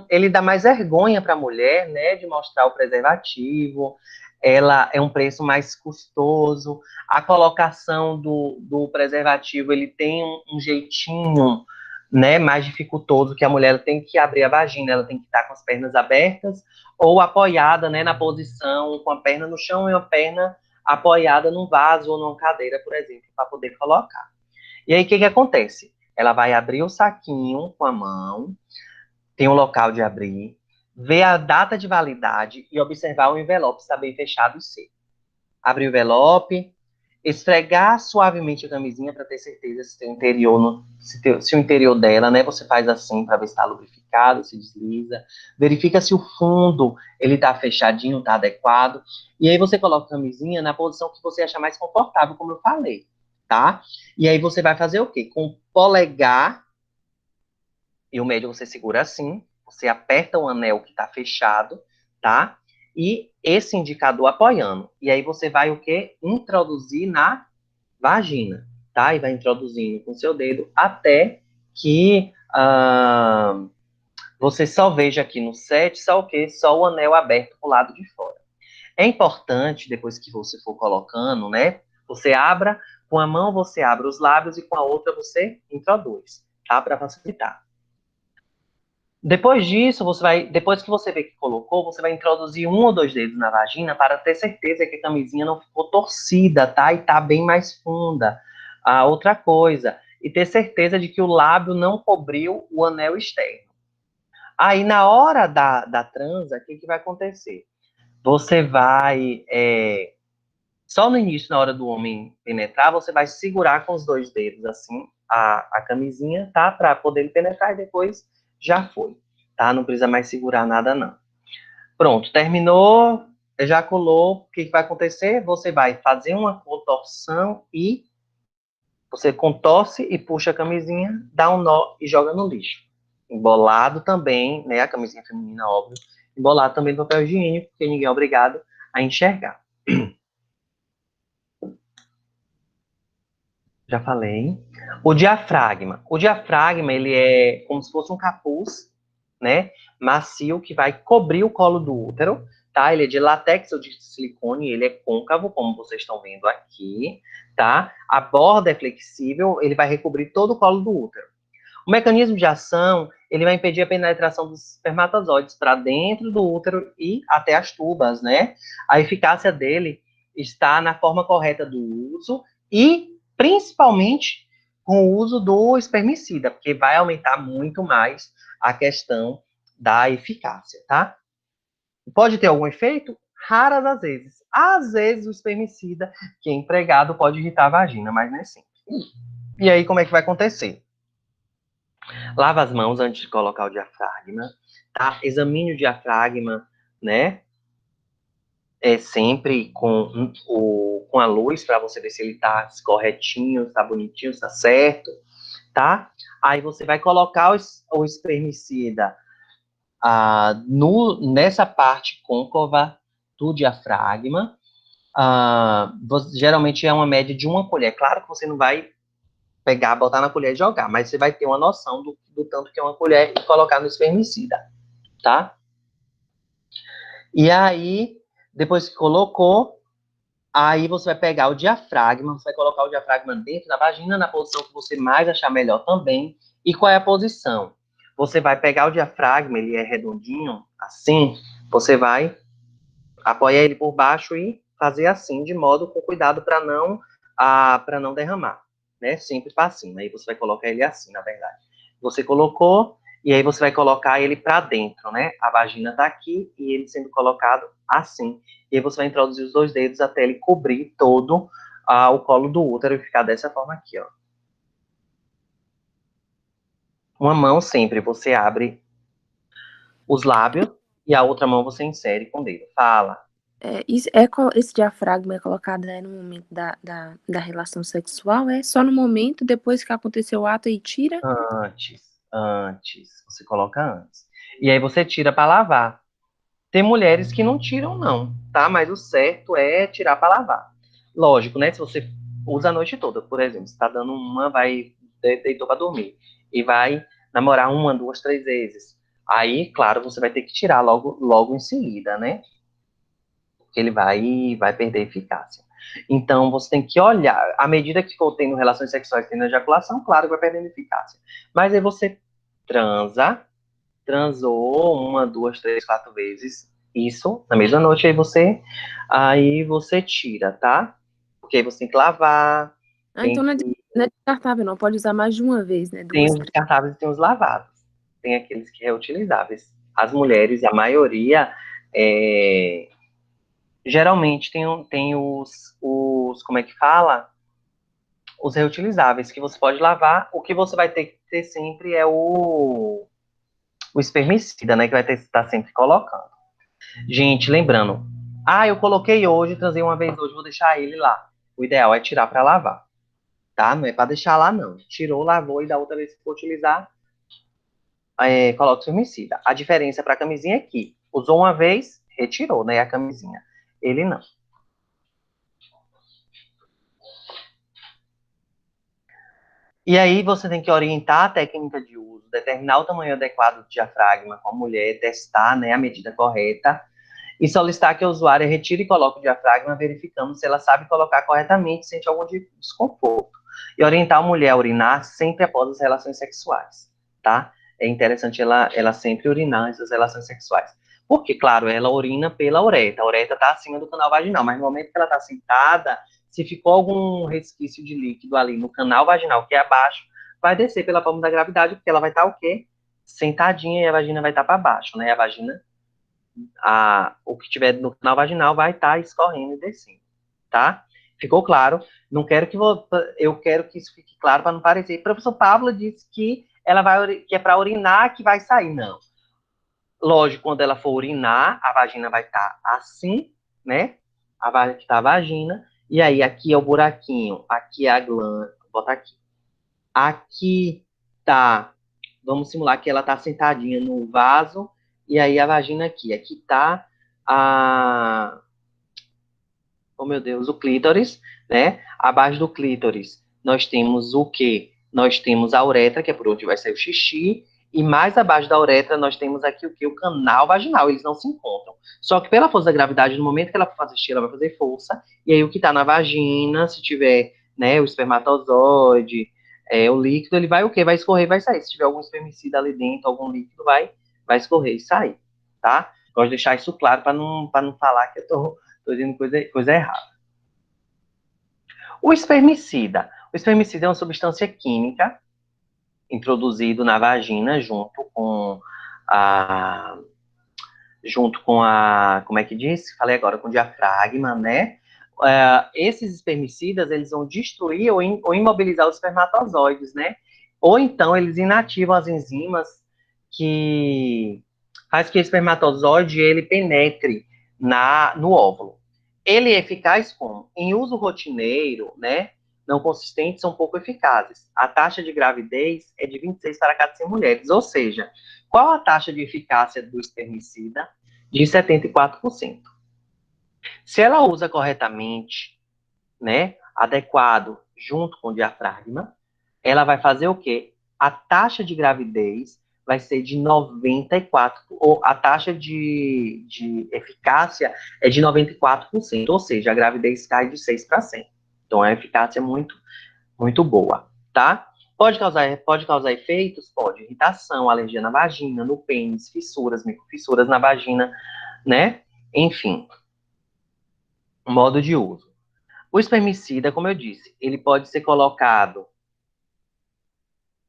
Speaker 1: ele dá mais vergonha para a mulher, né, de mostrar o preservativo, ela é um preço mais custoso, a colocação do preservativo, ele tem um jeitinho, né, mais dificultoso, que a mulher tem que abrir a vagina, ela tem que estar com as pernas abertas ou apoiada, né, na posição, com a perna no chão e a perna apoiada num vaso ou numa cadeira, por exemplo, para poder colocar. E aí, o que acontece? Ela vai abrir o saquinho com a mão, tem um local de abrir, ver a data de validade e observar o envelope, se está bem fechado e seco. Abrir o envelope, esfregar suavemente a camisinha para ter certeza se o interior dela, né? Você faz assim para ver se está lubrificado, se desliza. Verifica se o fundo ele está fechadinho, está adequado. E aí você coloca a camisinha na posição que você achar mais confortável, como eu falei, tá? E aí você vai fazer o quê? Com o polegar e o médio você segura assim, você aperta o anel que está fechado, tá? E esse indicador apoiando. E aí você vai o quê? Introduzir na vagina, tá? E vai introduzindo com seu dedo até que você só veja aqui no set só o quê? Só o anel aberto pro lado de fora. É importante, depois que você for colocando, né? Você abra, com a mão você abre os lábios e com a outra você introduz, tá? Para facilitar. Depois disso, depois que você vê que colocou, você vai introduzir um ou dois dedos na vagina para ter certeza que a camisinha não ficou torcida, tá? E tá bem mais funda. Outra coisa, e ter certeza de que o lábio não cobriu o anel externo. Aí, na hora da transa, o que vai acontecer? Você vai, só no início, na hora do homem penetrar, você vai segurar com os dois dedos, assim, a camisinha, tá? Para poder penetrar e depois já foi. tá? Não precisa mais segurar nada, não. Pronto, terminou, ejaculou, o que vai acontecer? Você vai fazer uma contorção e você contorce e puxa a camisinha, dá um nó e joga no lixo. Embolado também, né, a camisinha feminina, óbvio, embolado também no papel higiênico, porque ninguém é obrigado a enxergar. Já falei. O diafragma. O diafragma, ele é como se fosse um capuz, né, macio, que vai cobrir o colo do útero, tá? Ele é de látex ou de silicone, ele é côncavo, como vocês estão vendo aqui, tá? A borda é flexível, ele vai recobrir todo o colo do útero. O mecanismo de ação, ele vai impedir a penetração dos espermatozoides para dentro do útero e até as tubas, né? A eficácia dele está na forma correta do uso e, principalmente, com o uso do espermicida, porque vai aumentar muito mais a questão da eficácia, tá? Pode ter algum efeito? Raras as vezes. Às vezes, o espermicida que é empregado pode irritar a vagina, mas não é sempre. E aí, como é que vai acontecer? Lava as mãos antes de colocar o diafragma, tá? Examine o diafragma, né? Sempre com a luz para você ver se ele tá corretinho, tá bonitinho, tá certo, tá? Aí você vai colocar o espermicida nessa parte côncava do diafragma. Geralmente é uma média de uma colher. Claro que você não vai pegar, botar na colher e jogar, mas você vai ter uma noção do tanto que é uma colher e colocar no espermicida, tá? E aí, depois que colocou, aí você vai pegar o diafragma, você vai colocar o diafragma dentro da vagina, na posição que você mais achar melhor também. E qual é a posição? Você vai pegar o diafragma, ele é redondinho, assim, você vai apoiar ele por baixo e fazer assim, de modo com cuidado para não derramar, né? Sempre para cima. Aí você vai colocar ele assim, na verdade. Você colocou e aí você vai colocar ele para dentro, né? A vagina está aqui e ele sendo colocado assim. E aí você vai introduzir os dois dedos até ele cobrir todo o colo do útero e ficar dessa forma aqui, ó. Uma mão sempre você abre os lábios e a outra mão você insere com o dedo. Fala.
Speaker 2: Esse diafragma é colocado, né, no momento da relação sexual? É só no momento, depois que aconteceu o ato, e tira?
Speaker 1: Antes. Você coloca antes. E aí você tira para lavar. Tem mulheres que não tiram, não, tá? Mas o certo é tirar para lavar. Lógico, né? Se você usa a noite toda, por exemplo, você tá dando uma, deitou para dormir e vai namorar uma, duas, três vezes. Aí, claro, você vai ter que tirar logo em seguida, né? Porque ele vai perder eficácia. Então, você tem que olhar, à medida que for tendo relações sexuais, tendo ejaculação, claro que vai perdendo eficácia. Mas aí você transou uma, duas, três, quatro vezes, isso, na mesma noite, aí você tira, tá? Porque aí você tem que lavar,
Speaker 2: Então
Speaker 1: tem,
Speaker 2: não é descartável, não. Pode usar mais de uma vez, né?
Speaker 1: tem
Speaker 2: Duas,
Speaker 1: os
Speaker 2: três.
Speaker 1: descartáveis e tem os lavados. Tem aqueles que reutilizáveis. As mulheres, a maioria, é, geralmente tem como é que fala? Os reutilizáveis, que você pode lavar. O que você vai ter que ter sempre é o espermicida, né? Que vai ter que estar sempre colocando. Gente, lembrando, eu coloquei hoje, transei uma vez hoje, vou deixar ele lá. O ideal é tirar para lavar, tá? Não é para deixar lá, não. Tirou, lavou e da outra vez que for utilizar, coloca o espermicida. A diferença para a camisinha é que usou uma vez, retirou, né? A camisinha. Ele não. E aí você tem que orientar a técnica de uso, determinar o tamanho adequado do diafragma com a mulher, testar, né, a medida correta e solicitar que a usuária retire e coloque o diafragma, verificando se ela sabe colocar corretamente e sente algum desconforto. E orientar a mulher a urinar sempre após as relações sexuais, tá? É interessante ela sempre urinar antes das relações sexuais. Porque, claro, ela urina pela uretra. A uretra está acima do canal vaginal, mas no momento que ela está sentada, se ficou algum resquício de líquido ali no canal vaginal, que é abaixo, vai descer pela forma da gravidade, porque ela vai estar o quê? Sentadinha e a vagina vai estar para baixo, né? A vagina o que tiver no canal vaginal vai estar escorrendo e descendo, tá? Ficou claro? Não quero que eu quero que isso fique claro para não parecer. O professor Pablo disse que ela que é para urinar que vai sair, não. Lógico, quando ela for urinar, a vagina vai estar assim, né? Aqui está a vagina, e aí aqui é o buraquinho, aqui é a glândula, vou botar aqui. Aqui tá, vamos simular que ela tá sentadinha no vaso, e aí a vagina aqui. Aqui tá oh meu Deus, o clítoris, né? Abaixo do clítoris, nós temos o quê? Nós temos a uretra, que é por onde vai sair o xixi, e mais abaixo da uretra nós temos aqui o quê? O canal vaginal, eles não se encontram. Só que pela força da gravidade, no momento que ela for fazer xixi, ela vai fazer força, e aí o que está na vagina, se tiver, né, o espermatozoide, o líquido, ele vai o quê? Vai escorrer, vai sair. Se tiver algum espermicida ali dentro, algum líquido, vai escorrer e sair, tá? Gosto de deixar isso claro para não falar que eu tô dizendo coisa errada. O espermicida. O espermicida é uma substância química introduzido na vagina como é que diz? Falei agora, com o diafragma, né? Esses espermicidas, eles vão destruir ou imobilizar os espermatozoides, né? Ou então eles inativam as enzimas que faz que o espermatozoide ele penetre no óvulo. Ele é eficaz como? Em uso rotineiro, né? Não consistentes, são pouco eficazes. A taxa de gravidez é de 26 para cada 100 mulheres, ou seja, qual a taxa de eficácia do espermicida? De 74%. Se ela usa corretamente, né, adequado, junto com o diafragma, ela vai fazer o quê? A taxa de gravidez vai ser de 94%, ou a taxa de eficácia é de 94%, ou seja, a gravidez cai de 6 para 100. Então, a eficácia é muito, muito boa, tá? Pode causar efeitos? Pode. Irritação, alergia na vagina, no pênis, fissuras, microfissuras na vagina, né? Enfim, modo de uso. O espermicida, como eu disse, ele pode ser colocado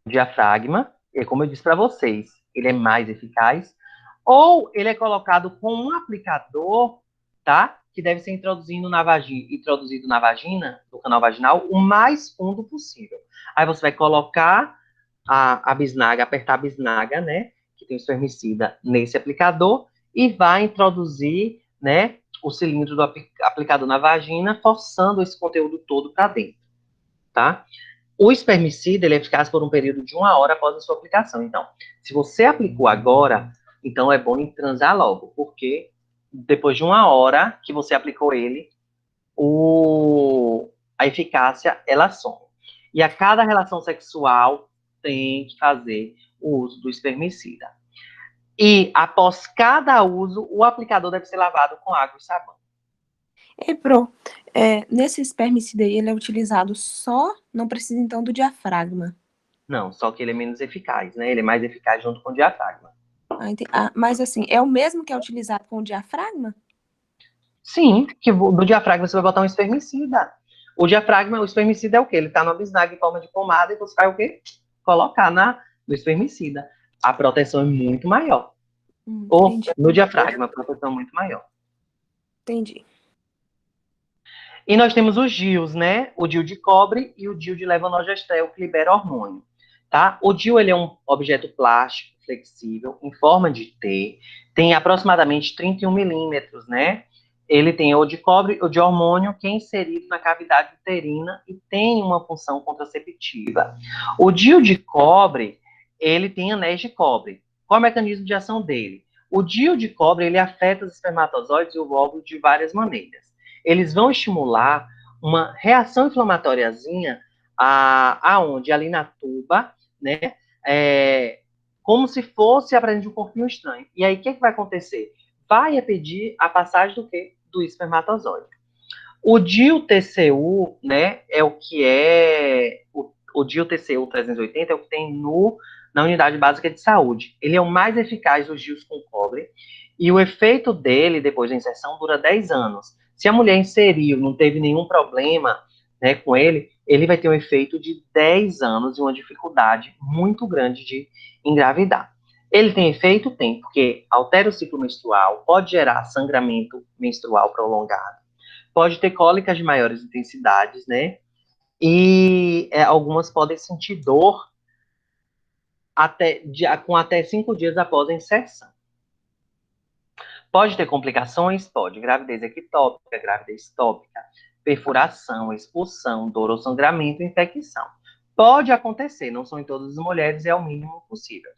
Speaker 1: no diafragma, e como eu disse para vocês, ele é mais eficaz, ou ele é colocado com um aplicador, tá? Que deve ser introduzido na vagina, no canal vaginal, o mais fundo possível. Aí você vai colocar a bisnaga, apertar a bisnaga, né? Que tem o espermicida nesse aplicador, e vai introduzir, né? O cilindro do aplicador na vagina, forçando esse conteúdo todo para dentro, tá? O espermicida, ele é eficaz por um período de 1 hora após a sua aplicação. Então, se você aplicou agora, então é bom transar logo, porque depois de 1 hora que você aplicou ele, a eficácia, ela some. E a cada relação sexual tem que fazer o uso do espermicida. E após cada uso, o aplicador deve ser lavado com água e sabão.
Speaker 2: Pro, nesse espermicida aí, ele é utilizado só, não precisa então do diafragma.
Speaker 1: Não, só que ele é menos eficaz, né? Ele é mais eficaz junto com o diafragma.
Speaker 2: Mas assim, é o mesmo que é utilizado com o diafragma?
Speaker 1: Sim, que do diafragma você vai botar um espermicida. O espermicida é o quê? Ele tá no bisnaga em forma de pomada e você vai o quê? Colocar no espermicida. A proteção é muito maior. Ou
Speaker 2: Entendi.
Speaker 1: no diafragma, a proteção é muito maior.
Speaker 2: Entendi.
Speaker 1: E nós temos os DIUs, né? O DIU de cobre e o DIU de levonorgestrel, que libera hormônio. Tá? O DIU ele é um objeto plástico flexível, em forma de T, tem aproximadamente 31 milímetros, né? Ele tem o de cobre ou de hormônio, que é inserido na cavidade uterina e tem uma função contraceptiva. O DIU de cobre, ele tem anéis de cobre. Qual é o mecanismo de ação dele? O DIU de cobre, ele afeta os espermatozoides e o óvulo de várias maneiras. Eles vão estimular uma reação inflamatóriazinha aonde? Ali na tuba, né? Como se fosse a presença de um corpinho estranho. E aí, o que vai acontecer? Vai impedir a passagem do quê? Do espermatozoide. O DIU-TCU, né, é o que é... O DIU-TCU 380 é o que tem na unidade básica de saúde. Ele é o mais eficaz dos DIUs com cobre, e o efeito dele, depois da inserção, dura 10 anos. Se a mulher inseriu, não teve nenhum problema, né, com ele, ele vai ter um efeito de 10 anos e uma dificuldade muito grande de engravidar. Ele tem efeito? Tem, porque altera o ciclo menstrual, pode gerar sangramento menstrual prolongado, pode ter cólicas de maiores intensidades, né? E algumas podem sentir dor com até 5 dias após a inserção. Pode ter complicações? Pode. Gravidez ectópica, gravidez tópica, perfuração, expulsão, dor ou sangramento, infecção. Pode acontecer, não são em todas as mulheres, é o mínimo possível.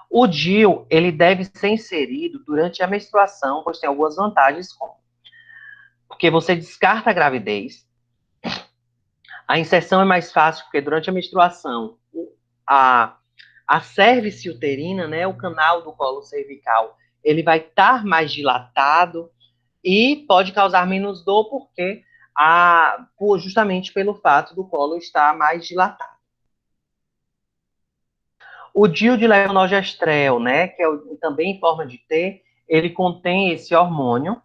Speaker 1: O DIU, ele deve ser inserido durante a menstruação, pois tem algumas vantagens, como porque você descarta a gravidez, a inserção é mais fácil, porque durante a menstruação, a, a cervice uterina, né, o canal do colo cervical, ele vai estar mais dilatado e pode causar menos dor, porque justamente pelo fato do colo estar mais dilatado. O DIU de levonorgestrel, né, que é também em forma de T, ele contém esse hormônio,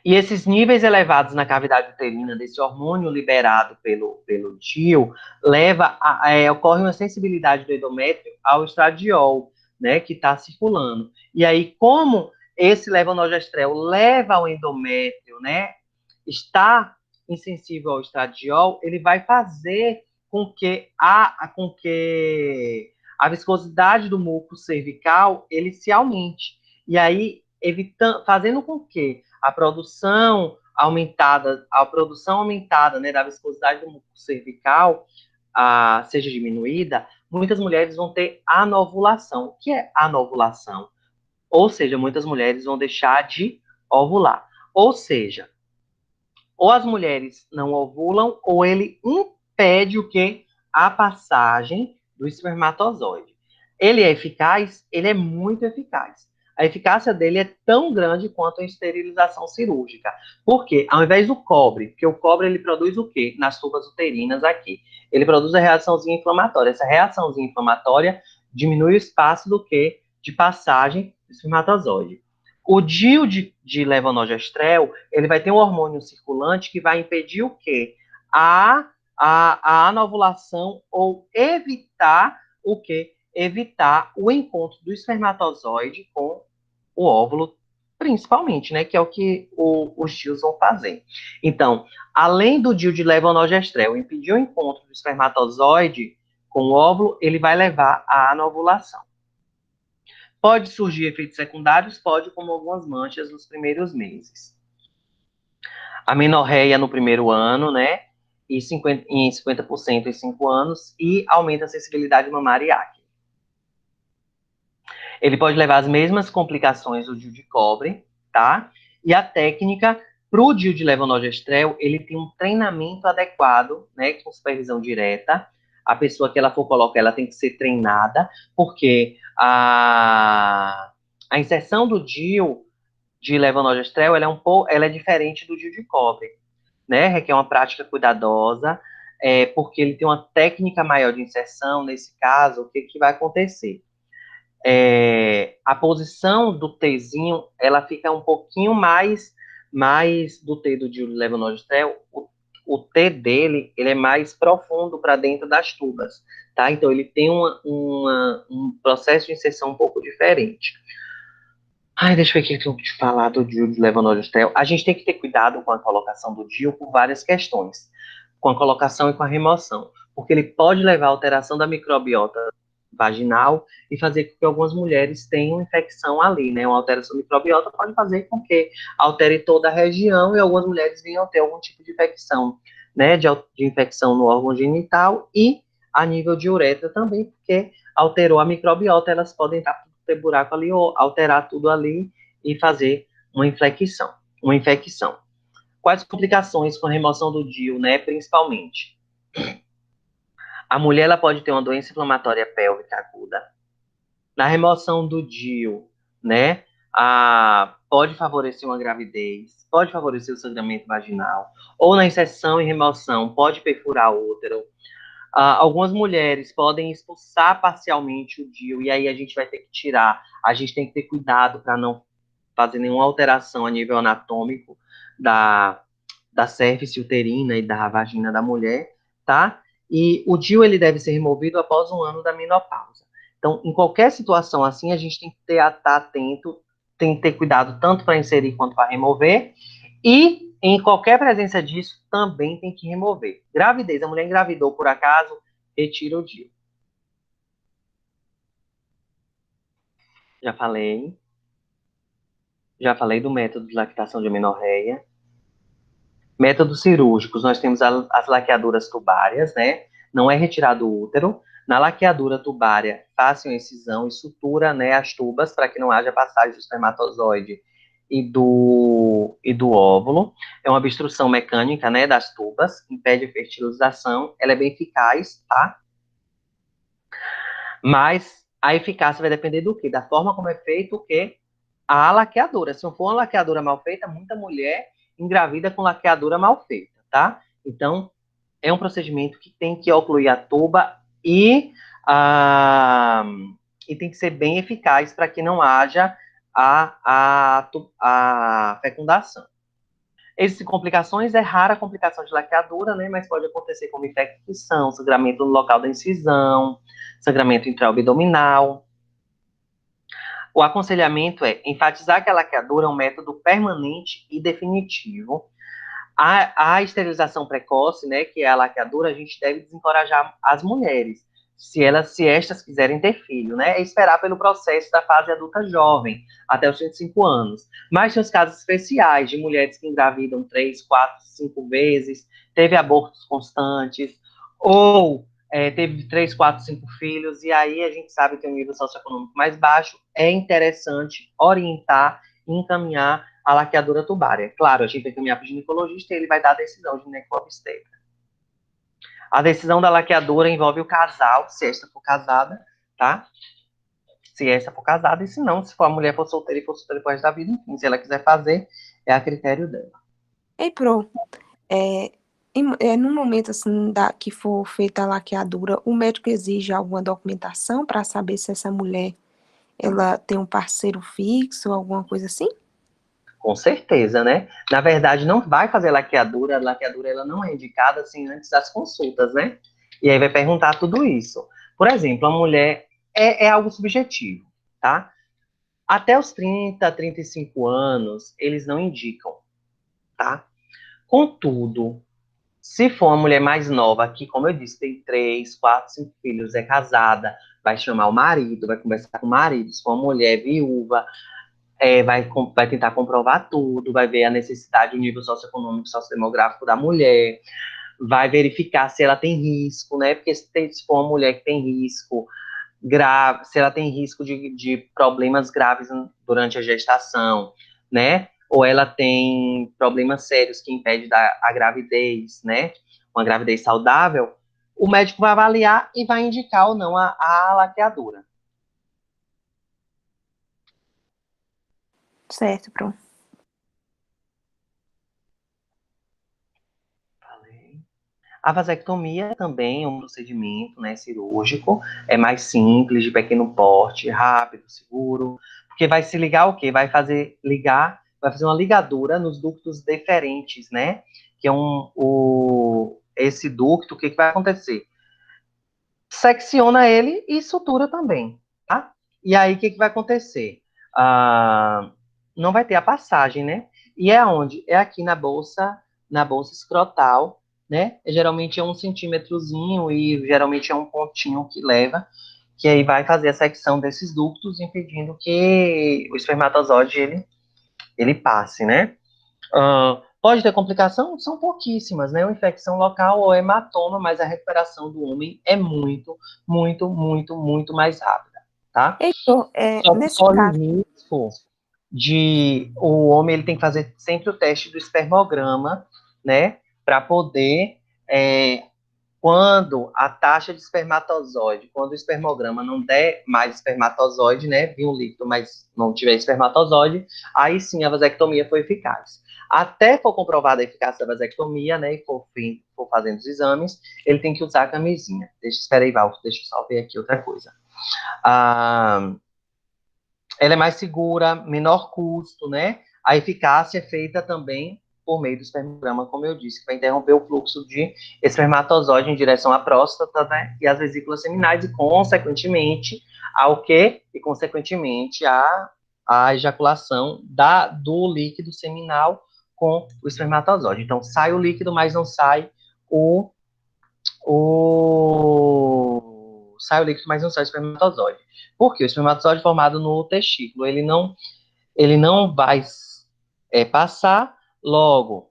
Speaker 1: e esses níveis elevados na cavidade uterina desse hormônio liberado pelo DIU ocorre uma sensibilidade do endométrio ao estradiol, né, que está circulando. E aí, como esse levonorgestrel leva ao endométrio, né, está insensível ao estradiol, ele vai fazer com que a viscosidade do muco cervical ele se aumente. E aí, fazendo com que a produção aumentada, né, da viscosidade do muco cervical seja diminuída, muitas mulheres vão ter anovulação. O que é anovulação? Ou seja, muitas mulheres vão deixar de ovular. Ou seja, ou as mulheres não ovulam, ou ele impede o que? A passagem do espermatozoide. Ele é eficaz? Ele é muito eficaz. A eficácia dele é tão grande quanto a esterilização cirúrgica. Por quê? Ao invés do cobre, porque o cobre ele produz o quê? Nas tubas uterinas aqui. Ele produz a reaçãozinha inflamatória. Essa reaçãozinha inflamatória diminui o espaço do quê? De passagem do espermatozoide. O DIU de levonorgestrel, ele vai ter um hormônio circulante que vai impedir o quê? A anovulação ou evitar o quê? Evitar o encontro do espermatozoide com o óvulo, principalmente, né? Que é o que os DIUs vão fazer. Então, além do DIU de levonorgestrel impedir o encontro do espermatozoide com o óvulo, ele vai levar à anovulação. Pode surgir efeitos secundários? Pode, como algumas manchas nos primeiros meses. A menorreia no primeiro ano, né? E em 50% em 5 anos, e aumenta a sensibilidade mamária e acne. Ele pode levar as mesmas complicações do DIU de cobre, tá? E a técnica para o DIU de levonorgestrel, ele tem um treinamento adequado, né? Com supervisão direta. A pessoa que ela for colocar, ela tem que ser treinada, porque a inserção do DIU de levonorgestrel, ela é diferente do DIU de cobre, né? Requer uma prática cuidadosa, porque ele tem uma técnica maior de inserção. Nesse caso, o que vai acontecer? A posição do Tzinho, ela fica um pouquinho mais do T do DIU de levonorgestrel. O T dele, ele é mais profundo para dentro das tubas, tá? Então, ele tem um processo de inserção um pouco diferente. Ai, deixa eu ver o que eu te falar do DIU de levonorgestrel. A gente tem que ter cuidado com a colocação do DIU por várias questões, com a colocação e com a remoção, porque ele pode levar à alteração da microbiota vaginal e fazer com que algumas mulheres tenham infecção ali, né? Uma alteração da microbiota pode fazer com que altere toda a região e algumas mulheres venham a ter algum tipo de infecção, né? De infecção no órgão genital e a nível de uretra também, porque alterou a microbiota, elas podem ter buraco ali ou alterar tudo ali e fazer uma infecção. Quais complicações com a remoção do DIU, né? Principalmente, a mulher ela pode ter uma doença inflamatória pélvica aguda. Na remoção do DIU, né? Pode favorecer uma gravidez, pode favorecer o sangramento vaginal, ou na inserção e remoção, pode perfurar o útero. Algumas mulheres podem expulsar parcialmente o DIU, e aí a gente vai ter que tirar. A gente tem que ter cuidado para não fazer nenhuma alteração a nível anatômico da cervice uterina e da vagina da mulher, tá? E o DIU ele deve ser removido após 1 ano da menopausa. Então, em qualquer situação assim, a gente tem que estar atento, tem que ter cuidado tanto para inserir quanto para remover, e em qualquer presença disso, também tem que remover. Gravidez, a mulher engravidou por acaso, retira o DIU. Já falei. Já falei do método de lactação de amenorreia. Métodos cirúrgicos, nós temos as laqueaduras tubárias, né? Não é retirado o útero. Na laqueadura tubária, faça uma incisão e sutura, né, as tubas para que não haja passagem do espermatozoide e do óvulo. É uma obstrução mecânica, né, das tubas, impede a fertilização. Ela é bem eficaz, tá? Mas a eficácia vai depender do quê? Da forma como é feito o quê? A laqueadura. Se não for uma laqueadura mal feita, muita mulher engravida com laqueadura mal feita, tá? Então, é um procedimento que tem que ocluir a tuba a, e tem que ser bem eficaz para que não haja a fecundação. Existem complicações, é rara a complicação de laqueadura, né? Mas pode acontecer como infecção, sangramento no local da incisão, sangramento intraabdominal. O aconselhamento é enfatizar que a laqueadura é um método permanente e definitivo. A esterilização precoce, né, que é a laqueadura, a gente deve desencorajar as mulheres, se estas quiserem ter filho, né, é esperar pelo processo da fase adulta jovem, até os 35 anos. Mas tem os casos especiais de mulheres que engravidam 3, 4, 5 vezes, teve abortos constantes, ou teve 3, 4, 5 filhos, e aí a gente sabe que tem um nível socioeconômico mais baixo, é interessante orientar e encaminhar a laqueadura tubária. Claro, a gente vai encaminhar para o ginecologista e ele vai dar a decisão gineco-obstetra. A decisão da laqueadura envolve o casal, se esta for casada, tá? Se esta for casada, e se não, se for a mulher for solteira e for solteira depois da vida, enfim, se ela quiser fazer, é a critério dela.
Speaker 2: Ei, Pro, no momento assim que for feita a laqueadura, o médico exige alguma documentação para saber se essa mulher ela tem um parceiro fixo, alguma coisa assim?
Speaker 1: Com certeza, né? Na verdade, não vai fazer laqueadura, a laqueadura ela não é indicada assim antes das consultas, né? E aí vai perguntar tudo isso. Por exemplo, a mulher é algo subjetivo, tá? Até os 30, 35 anos, eles não indicam, tá? Contudo, se for uma mulher mais nova, que, como eu disse, tem 3, 4, 5 filhos, é casada, vai chamar o marido, vai conversar com o marido. Se for uma mulher viúva, vai tentar comprovar tudo, vai ver a necessidade, o nível socioeconômico, sociodemográfico da mulher, vai verificar se ela tem risco, né? Porque se for uma mulher que tem risco grave, se ela tem risco de problemas graves durante a gestação, né? Ou ela tem problemas sérios que impedem a gravidez, né? Uma gravidez saudável, o médico vai avaliar e vai indicar ou não a laqueadura.
Speaker 2: Certo, Pro.
Speaker 1: A vasectomia também é um procedimento, né, cirúrgico, é mais simples, de pequeno porte, rápido, seguro, porque vai se ligar o quê? Vai fazer uma ligadura nos ductos deferentes, né, que é esse ducto, o que vai acontecer? Secciona ele e sutura também, tá? E aí, o que vai acontecer? Não vai ter a passagem, né? E é onde? É aqui na bolsa escrotal, né? Geralmente é 1 centímetrozinho e geralmente é um pontinho que leva, que aí vai fazer a secção desses ductos, impedindo que o espermatozoide ele passe, né? Pode ter complicação? São pouquíssimas, né? Uma infecção local ou hematoma, mas a recuperação do homem é muito, muito, muito, muito mais rápida, tá?
Speaker 2: Ei, Pro,
Speaker 1: Só que
Speaker 2: nesse
Speaker 1: corre o
Speaker 2: caso,
Speaker 1: risco de o homem ele tem que fazer sempre o teste do espermograma, né? Para poder, quando a taxa de espermatozoide, quando o espermograma não der mais espermatozoide, né? Vir um líquido, mas não tiver espermatozoide, aí sim a vasectomia foi eficaz. Até for comprovada a eficácia da vasectomia, né? E for fazendo os exames, ele tem que usar a camisinha. Espera aí, Val, deixa eu só ver aqui outra coisa. Ela é mais segura, menor custo, né? A eficácia é feita também por meio do espermograma, como eu disse, que vai interromper o fluxo de espermatozoide em direção à próstata, né? E às vesículas seminais e, consequentemente, ao quê? E, consequentemente, a ejaculação do líquido seminal com o espermatozoide. Então, sai o líquido, mas não sai sai o líquido, mas não sai o espermatozoide. Por quê? O espermatozoide formado no testículo, ele não ele não vai passar logo.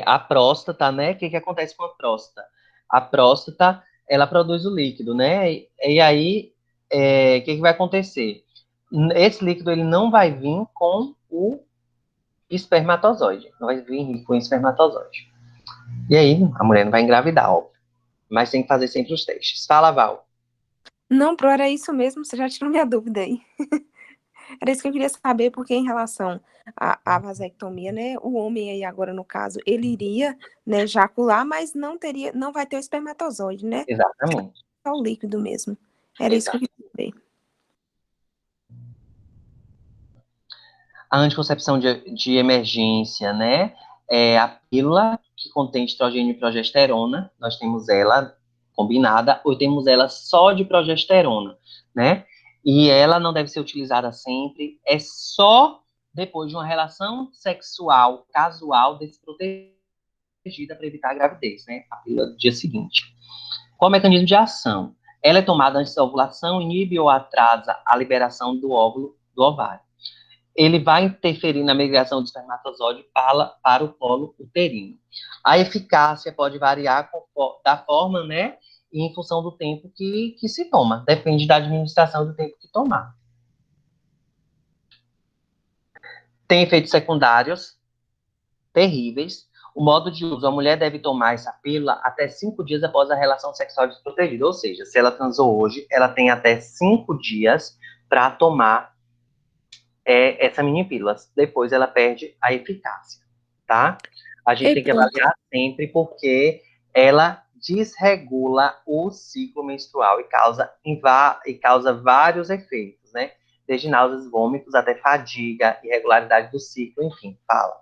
Speaker 1: A próstata, né? O que acontece com a próstata? A próstata, ela produz o líquido, né? E aí, o que vai acontecer? Esse líquido, ele não vai vir com o espermatozoide. Não vai vir com o espermatozoide. E aí, a mulher não vai engravidar, óbvio. Mas tem que fazer sempre os testes. Fala, Val.
Speaker 2: Não, Pro, era isso mesmo, você já tirou minha dúvida aí. Era isso que eu queria saber, porque em relação à vasectomia, né, o homem aí agora, no caso, ele iria, né, ejacular, mas não teria, não vai ter o espermatozoide, né?
Speaker 1: Exatamente.
Speaker 2: Só o líquido mesmo. Era isso que eu
Speaker 1: Exato.
Speaker 2: queria saber.
Speaker 1: A anticoncepção de emergência, né? É a pílula que contém estrogênio e progesterona. Nós temos ela combinada ou temos ela só de progesterona, né? E ela não deve ser utilizada sempre. É só depois de uma relação sexual casual desprotegida para evitar a gravidez, né? A pílula do dia seguinte. Qual o mecanismo de ação? Ela é tomada antes da ovulação, inibe ou atrasa a liberação do óvulo do ovário. Ele vai interferir na migração do espermatozoide para o colo uterino. A eficácia pode variar da forma, né, e em função do tempo que se toma. Depende da administração do tempo que tomar. Tem efeitos secundários terríveis. O modo de uso, a mulher deve tomar essa pílula até 5 dias após a relação sexual desprotegida. Ou seja, se ela transou hoje, ela tem até 5 dias para tomar essa mini pílula. Depois ela perde a eficácia, tá? A gente
Speaker 2: Ei,
Speaker 1: tem que
Speaker 2: Pro,
Speaker 1: avaliar sempre porque ela desregula o ciclo menstrual e causa vários efeitos, né? Desde náuseas, vômitos até fadiga, irregularidade do ciclo, enfim, fala.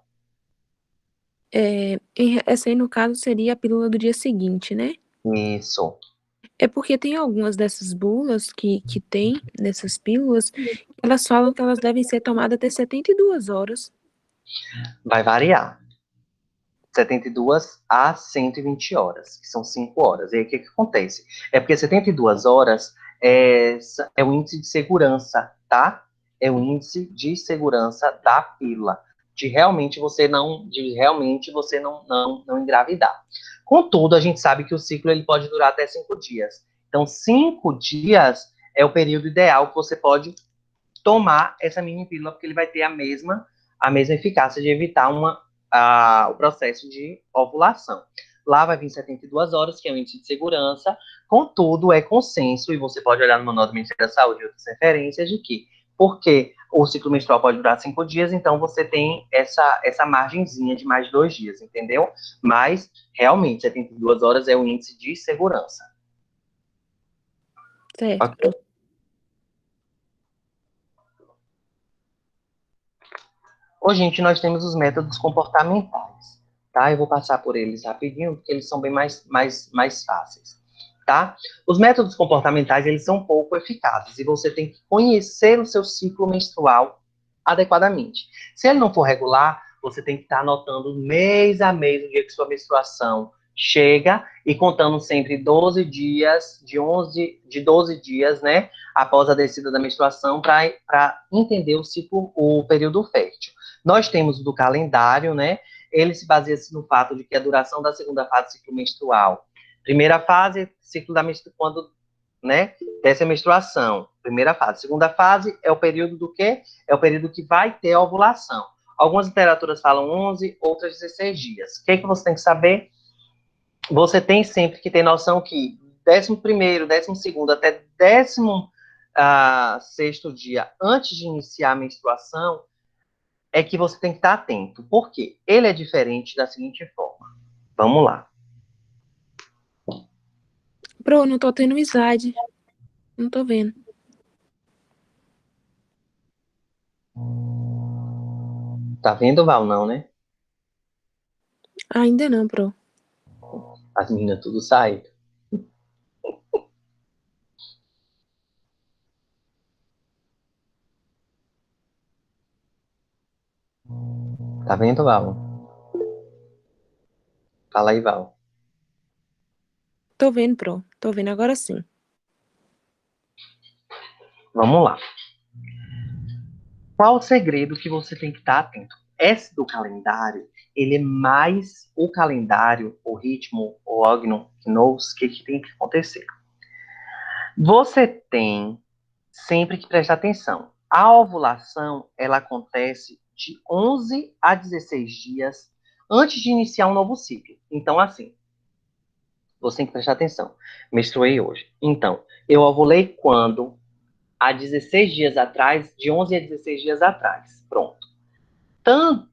Speaker 2: essa aí, no caso, seria a pílula do dia seguinte, né?
Speaker 1: Isso.
Speaker 2: É porque tem algumas dessas bulas que tem nessas pílulas, elas falam que elas devem ser tomadas até 72 horas.
Speaker 1: Vai variar. 72 a 120 horas, que são 5 horas. E aí o que acontece? É porque 72 horas é o índice de segurança, tá? É o índice de segurança da pílula, de realmente você não engravidar. Contudo, a gente sabe que o ciclo ele pode durar até 5 dias. Então, 5 dias é o período ideal que você pode tomar essa mini pílula, porque ele vai ter a mesma eficácia de evitar o processo de ovulação. Lá vai vir 72 horas, que é o índice de segurança, contudo, é consenso, e você pode olhar no Manual do Ministério da Saúde e outras referências, de que, porque o ciclo menstrual pode durar 5 dias, então você tem essa margenzinha de mais de 2 dias, entendeu? Mas, realmente, 72 horas é o índice de segurança.
Speaker 2: Certo,
Speaker 1: Ok?
Speaker 2: Pro.
Speaker 1: Hoje, gente, nós temos os métodos comportamentais, tá? Eu vou passar por eles rapidinho, porque eles são bem mais fáceis, tá? Os métodos comportamentais, eles são pouco eficazes e você tem que conhecer o seu ciclo menstrual adequadamente. Se ele não for regular, você tem que estar anotando mês a mês o dia que sua menstruação chega e contando sempre 12 dias, de 12 dias, né, após a descida da menstruação, para entender o período fértil. Nós temos o do calendário, né? Ele se baseia no fato de que a duração da segunda fase do ciclo menstrual. Primeira fase, ciclo da menstruação, quando, né, desce a menstruação. Primeira fase. Segunda fase é o período do quê? É o período que vai ter a ovulação. Algumas literaturas falam 11, outras 16 dias. O que você tem que saber? Você tem sempre que ter noção que 11º, 12º até 16º dia antes de iniciar a menstruação, é que você tem que estar atento. Por quê? Ele é diferente da seguinte forma. Vamos lá.
Speaker 2: Pro, não tô tendo slide. Não tô vendo.
Speaker 1: Tá vendo, Val? Não, né?
Speaker 2: Ainda não, Pro.
Speaker 1: As meninas tudo saíram. Tá vendo, Val? Fala aí, Val.
Speaker 2: Tô vendo, Pro. Tô vendo agora sim.
Speaker 1: Vamos lá. qual o segredo que você tem que estar atento? Esse do calendário, ele é mais o calendário, o ritmo, o ognos, que tem que acontecer. Você tem sempre que prestar atenção. A ovulação, ela acontece de 11 a 16 dias antes de iniciar um novo ciclo. Então, assim, você tem que prestar atenção. Menstruei hoje. Então, eu ovulei quando? Há 16 dias atrás, de 11 a 16 dias atrás. Pronto.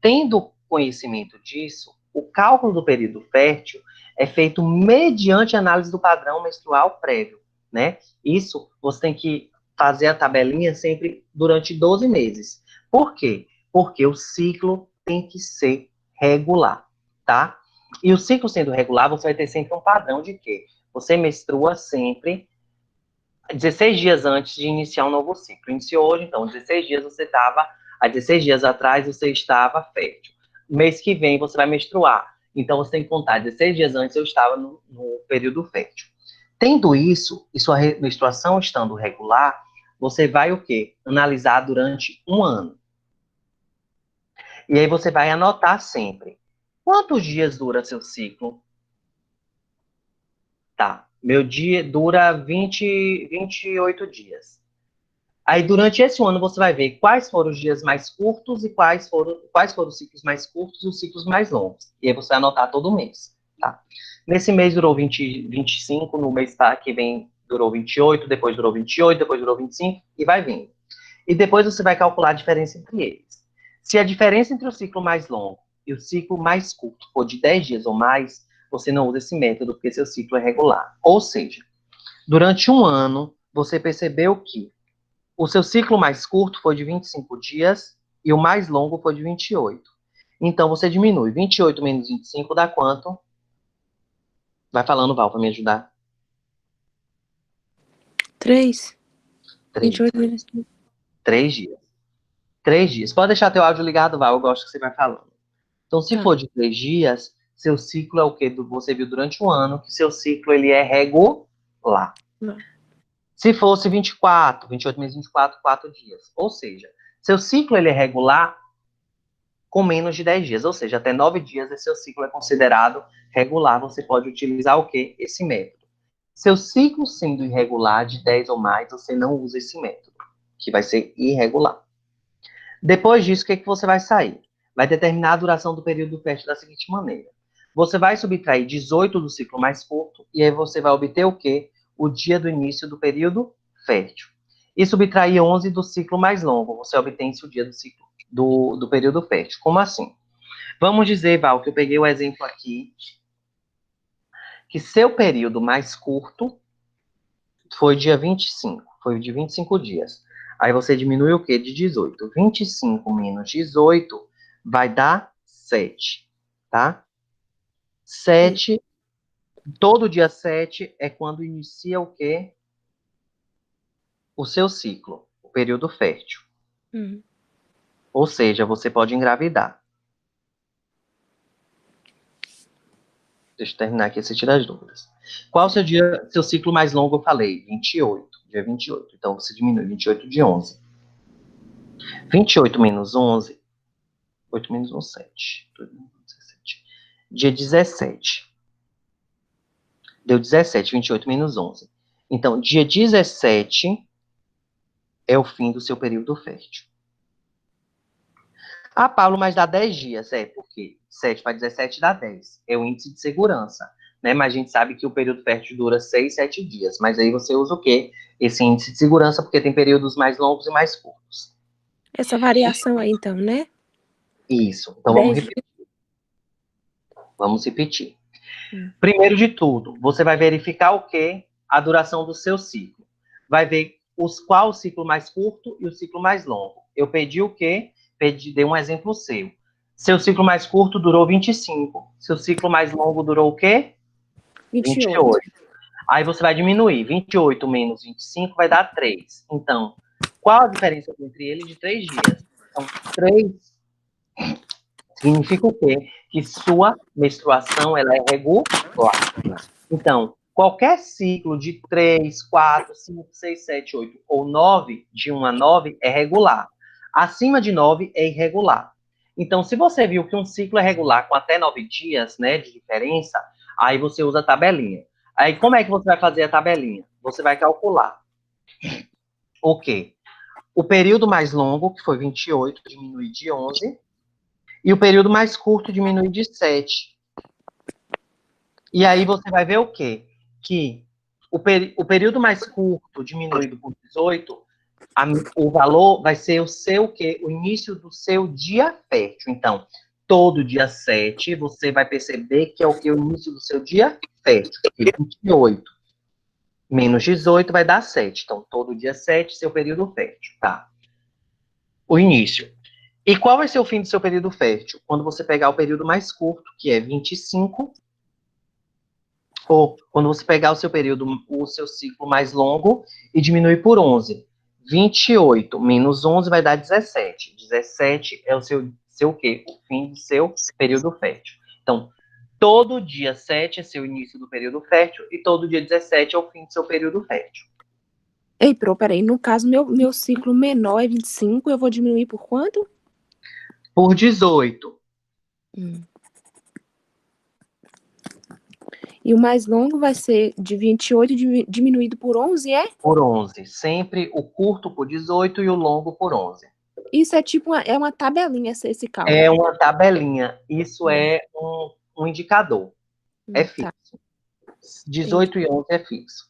Speaker 1: Tendo conhecimento disso, o cálculo do período fértil é feito mediante análise do padrão menstrual prévio, né? Isso você tem que fazer a tabelinha sempre durante 12 meses. Por quê? Porque o ciclo tem que ser regular, tá? E o ciclo sendo regular, você vai ter sempre um padrão de quê? Você menstrua sempre 16 dias antes de iniciar um novo ciclo. Iniciou hoje, então, 16 dias você estava, há 16 dias atrás você estava fértil. Mês que vem você vai menstruar. Então você tem que contar, 16 dias antes eu estava no período fértil. Tendo isso, e sua menstruação estando regular, você vai o quê? Analisar durante um ano. E aí você vai anotar sempre. Quantos dias dura seu ciclo? Tá. Meu dia dura 28 dias. Aí, durante esse ano, você vai ver quais foram os dias mais curtos e quais foram os ciclos mais curtos e os ciclos mais longos. E aí você vai anotar todo mês, tá? Nesse mês durou 25, no mês que vem durou 28, depois durou 28, depois durou 25, e vai vindo. E depois você vai calcular a diferença entre eles. Se a diferença entre o ciclo mais longo e o ciclo mais curto for de 10 dias ou mais, você não usa esse método, porque seu ciclo é regular. Ou seja, durante um ano, você percebeu que o seu ciclo mais curto foi de 25 dias e o mais longo foi de 28. Então, você diminui. 28 menos 25 dá quanto? Vai falando, Val, para me ajudar.
Speaker 2: 3.
Speaker 1: 3.
Speaker 2: 28 menos
Speaker 1: 3 dias. 3 dias. Pode deixar teu áudio ligado, Val, eu gosto que você vai falando. Então, se for de 3 dias, seu ciclo é o que você viu durante o ano, que seu ciclo ele é regular. Se fosse 24, 28 menos 24, 4 dias. Ou seja, seu ciclo ele é regular com menos de 10 dias, ou seja, até 9 dias esse seu ciclo é considerado regular, você pode utilizar o quê? Esse método. Seu ciclo sendo irregular de 10 ou mais, você não usa esse método, que vai ser irregular. Depois disso, o que, que você vai sair? Vai determinar a duração do período fértil da seguinte maneira. Você vai subtrair 18 do ciclo mais curto, e aí você vai obter o quê? O dia do início do período fértil. E subtrair 11 do ciclo mais longo, você obtém-se o dia do ciclo do período fértil. Como assim? Vamos dizer, Val, que eu peguei o exemplo aqui, que seu período mais curto foi dia 25, foi de 25 dias. Aí você diminui o quê? De 18. 25 menos 18 vai dar 7, tá? 7, todo dia 7 é quando inicia o quê? O seu ciclo, o período fértil. Ou seja, você pode engravidar. Deixa eu terminar aqui, você tira as dúvidas. Qual o seu ciclo mais longo? Eu falei, 28, dia 28. Então, você diminui 28 de 11. 28 menos 11, 8 menos 1, 7. 17. Dia 17. Deu 17, 28 menos 11. Então, dia 17 é o fim do seu período fértil. Ah, Paulo, mas dá 10 dias. É, porque 7 para 17 dá 10. É o índice de segurança. Né? Mas a gente sabe que o período fértil dura 6, 7 dias. Mas aí você usa o quê? Esse índice de segurança, porque tem períodos mais longos e mais curtos.
Speaker 2: Essa variação aí, então, né?
Speaker 1: Isso. Então vamos repetir. Vamos repetir. Primeiro de tudo, você vai verificar o quê? A duração do seu ciclo. Vai ver qual o ciclo mais curto e o ciclo mais longo. Eu pedi o quê? Dei um exemplo seu. Seu ciclo mais curto durou 25. Seu ciclo mais longo durou o quê? 28. Aí você vai diminuir. 28 menos 25 vai dar 3. Então, qual a diferença entre eles de 3 dias? Então, 3 significa o quê? Que sua menstruação ela é regular. Então, qualquer ciclo de 3, 4, 5, 6, 7, 8 ou 9, de 1 a 9, é regular. Acima de 9 é irregular. Então, se você viu que um ciclo é regular com até 9 dias, né, de diferença, aí você usa a tabelinha. Aí, como é que você vai fazer a tabelinha? Você vai calcular o quê? O período mais longo, que foi 28, diminui de 11, e o período mais curto diminui de 7. E aí você vai ver o quê? Que o período mais curto diminuído por 18, o valor vai ser o seu quê? O início do seu dia fértil. Então, todo dia 7, você vai perceber que é o que? O início do seu dia fértil. 28 menos 18 vai dar 7. Então, todo dia 7, seu período fértil, tá? O início. E qual vai ser o fim do seu período fértil? Quando você pegar o período mais curto, que é 25, ou quando você pegar o seu período, o seu ciclo mais longo e diminuir por 11. 28 menos 11 vai dar 17. 17 é o seu quê? O fim do seu período fértil. Então, todo dia 7 é seu início do período fértil e todo dia 17 é o fim do seu período fértil.
Speaker 2: Ei, peraí, no caso, meu ciclo menor é 25, eu vou diminuir por quanto?
Speaker 1: Por 18.
Speaker 2: E o mais longo vai ser de 28 diminuído por 11, é?
Speaker 1: Por 11. Sempre o curto por 18 e o longo por 11.
Speaker 2: Isso é tipo uma tabelinha, esse cálculo.
Speaker 1: É uma tabelinha. Isso é um indicador. É
Speaker 2: Tá,
Speaker 1: fixo. 18 e 11 é fixo.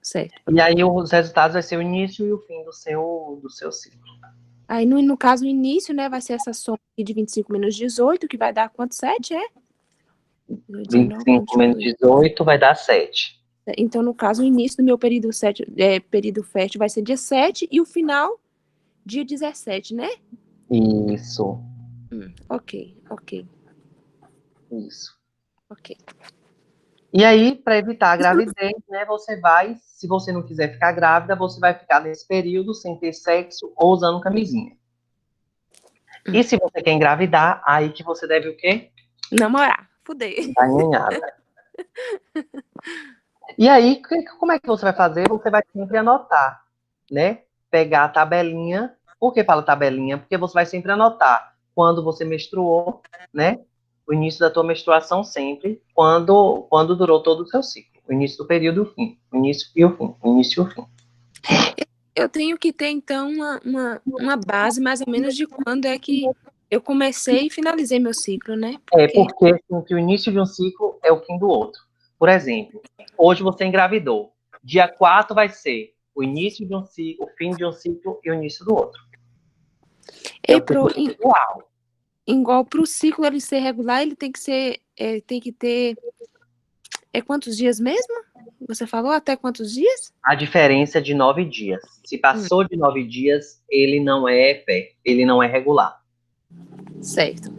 Speaker 2: certo.
Speaker 1: E aí os resultados vai ser o início e o fim do seu ciclo.
Speaker 2: Aí, no caso, o início, né, vai ser essa soma aqui de 25 menos 18, que vai dar quanto? 7, é?
Speaker 1: 25 menos 18 vai dar 7.
Speaker 2: Então, no caso, o início do meu período, período fértil vai ser dia 7 e o final, dia 17, né?
Speaker 1: Isso.
Speaker 2: Ok.
Speaker 1: Isso.
Speaker 2: Ok.
Speaker 1: E aí, para evitar a gravidez, né, você vai, se você não quiser ficar grávida, você vai ficar nesse período sem ter sexo ou usando camisinha. E se você quer engravidar, aí que você deve o quê?
Speaker 2: Namorar. Fudei.
Speaker 1: Dar nhanhada. E aí, como é que você vai fazer? Você vai sempre anotar, né? Pegar a tabelinha. Por que fala tabelinha? Porque você vai sempre anotar quando você menstruou, né? O início da tua menstruação sempre, quando durou todo o seu ciclo. O início do período e o fim. O início e o fim. O início e o fim.
Speaker 2: Eu tenho que ter, então, uma base mais ou menos de quando é que eu comecei e finalizei meu ciclo, né?
Speaker 1: Porque assim, que o início de um ciclo é o fim do outro. Por exemplo, hoje você engravidou. Dia 4 vai ser o início de um ciclo, o fim de um ciclo e o início do outro. É o período atual.
Speaker 2: Igual para o ciclo ele ser regular, ele tem que ser, tem que ter, quantos dias mesmo? Você falou até quantos dias?
Speaker 1: A diferença é de 9 dias. Se passou de 9 dias, ele não é ele não é regular.
Speaker 2: Certo.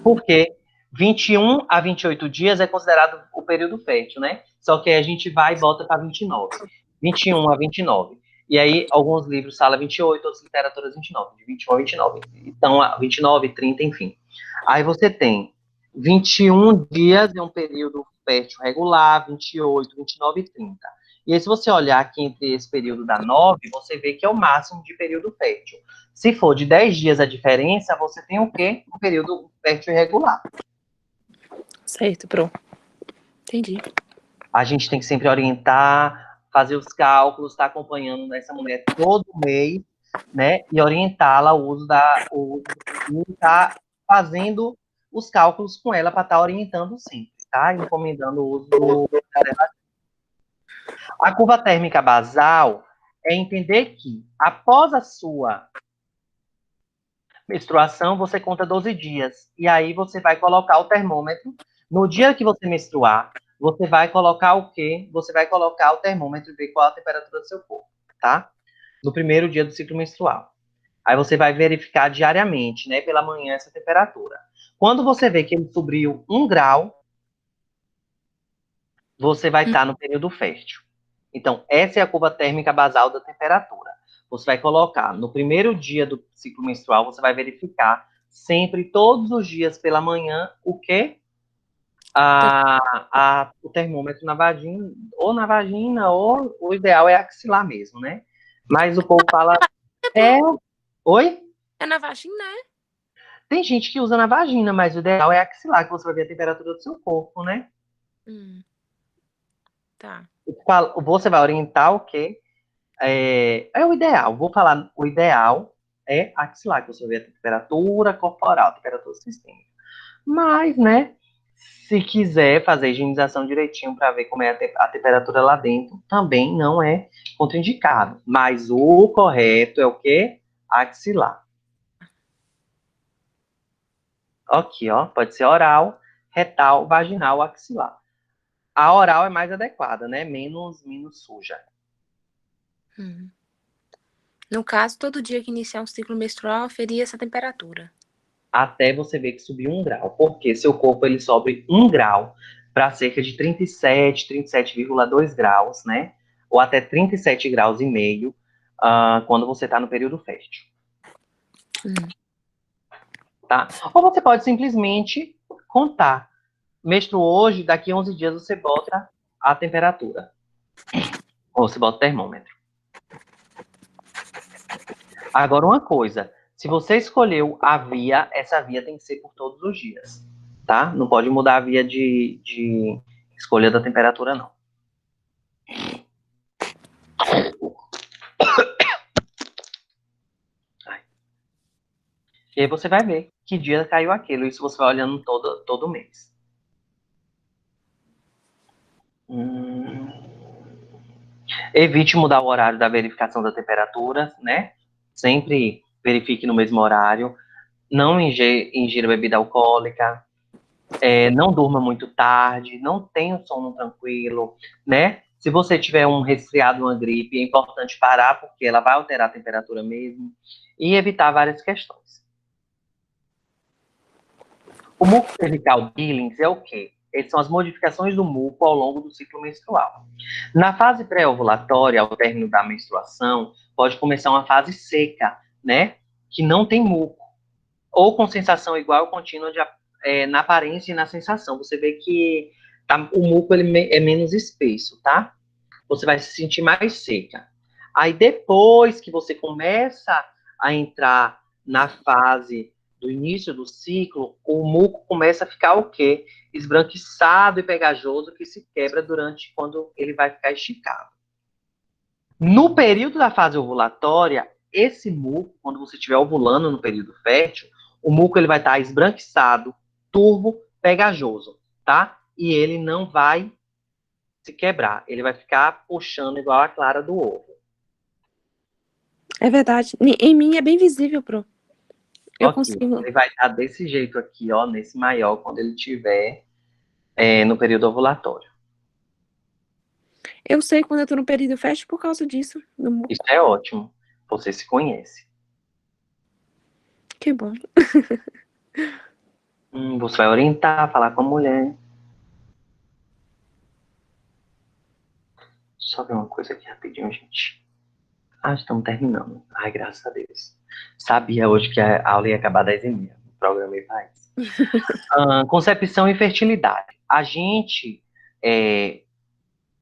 Speaker 1: Porque 21 a 28 dias é considerado o período fértil, né? Só que aí a gente vai e bota para 29. 21 a 29. E aí, alguns livros falam 28, outras literaturas 29. De 21 a 29. Então, 29, 30, enfim. Aí você tem 21 dias é um período fértil regular, 28, 29 e 30. E aí, se você olhar aqui entre esse período da 9, você vê que é o máximo de período fértil. Se for de 10 dias a diferença, você tem o quê? Um período fértil irregular.
Speaker 2: Certo, pronto. Entendi.
Speaker 1: A gente tem que sempre orientar, fazer os cálculos, estar acompanhando essa mulher todo mês, né? E orientá-la ao uso e estar fazendo os cálculos com ela para estar orientando sempre, tá? Encomendando o uso do preservativo. A curva térmica basal é entender que após a sua menstruação, você conta 12 dias. E aí você vai colocar o termômetro. No dia que você menstruar, você vai colocar o quê? Você vai colocar o termômetro e ver qual a temperatura do seu corpo, tá? No primeiro dia do ciclo menstrual. Aí você vai verificar diariamente, né, pela manhã, essa temperatura. Quando você vê que ele subiu 1 grau, você vai estar no período fértil. Então, essa é a curva térmica basal da temperatura. Você vai colocar no primeiro dia do ciclo menstrual, você vai verificar sempre, todos os dias pela manhã, o que? O termômetro na vagina, ou o ideal é axilar mesmo, né? Mas o povo fala, é, oi?
Speaker 2: É na vagina, né?
Speaker 1: Tem gente que usa na vagina, mas o ideal é axilar, que você vai ver a temperatura do seu corpo, né?
Speaker 2: Tá.
Speaker 1: Você vai orientar o quê? É o ideal. Vou falar, o ideal é axilar, que você vai ver a temperatura corporal, a temperatura sistêmica. Mas, né, se quiser fazer a higienização direitinho para ver como é a temperatura lá dentro, também não é contraindicado. Mas o correto é o quê? Axilar. Aqui, ó, pode ser oral, retal, vaginal, axilar. A oral é mais adequada, né? Menos suja.
Speaker 2: No caso, todo dia que iniciar um ciclo menstrual, aferir essa temperatura.
Speaker 1: Até você ver que subiu 1 grau. Porque seu corpo ele sobe 1 grau para cerca de 37,2 graus, né? Ou até 37 graus e meio, quando você está no período fértil. Tá? Ou você pode simplesmente contar. Menstruou hoje, daqui a 11 dias você bota a temperatura. Ou você bota o termômetro. Agora, uma coisa. Se você escolheu a via, essa via tem que ser por todos os dias. Tá? Não pode mudar a via de escolha da temperatura, não. E aí você vai ver que dia caiu aquilo. Isso você vai olhando todo mês. Evite mudar o horário da verificação da temperatura, né? Sempre verifique no mesmo horário. Não ingira bebida alcoólica. Não durma muito tarde. Não tenha um sono tranquilo, né? Se você tiver um resfriado, uma gripe, é importante parar, porque ela vai alterar a temperatura mesmo. E evitar várias questões. O muco cervical Billings é o quê? Eles são as modificações do muco ao longo do ciclo menstrual. Na fase pré-ovulatória, ao término da menstruação, pode começar uma fase seca, né? Que não tem muco. Ou com sensação igual ou contínua na aparência e na sensação. Você vê que o muco ele é menos espesso, tá? Você vai se sentir mais seca. Aí depois que você começa a entrar na fase do início do ciclo, o muco começa a ficar o quê? Esbranquiçado e pegajoso, que se quebra durante quando ele vai ficar esticado. No período da fase ovulatória, esse muco, quando você estiver ovulando no período fértil, o muco ele vai estar esbranquiçado, turvo, pegajoso, tá? E ele não vai se quebrar, ele vai ficar puxando igual a clara do ovo.
Speaker 2: É verdade. Em mim é bem visível, Pro. Eu
Speaker 1: Aqui,
Speaker 2: consigo.
Speaker 1: ele vai estar desse jeito aqui, ó, nesse maior, quando ele estiver no período ovulatório.
Speaker 2: Eu sei quando eu tô no período fértil por causa disso. No muco.
Speaker 1: Isso é ótimo. Você se conhece.
Speaker 2: Que bom.
Speaker 1: Você vai orientar, falar com a mulher. Só ver uma coisa aqui rapidinho, gente. Estamos terminando. Ai, graças a Deus. Sabia hoje que a aula ia acabar 10h30. O programa ia mais. Concepção e fertilidade. A gente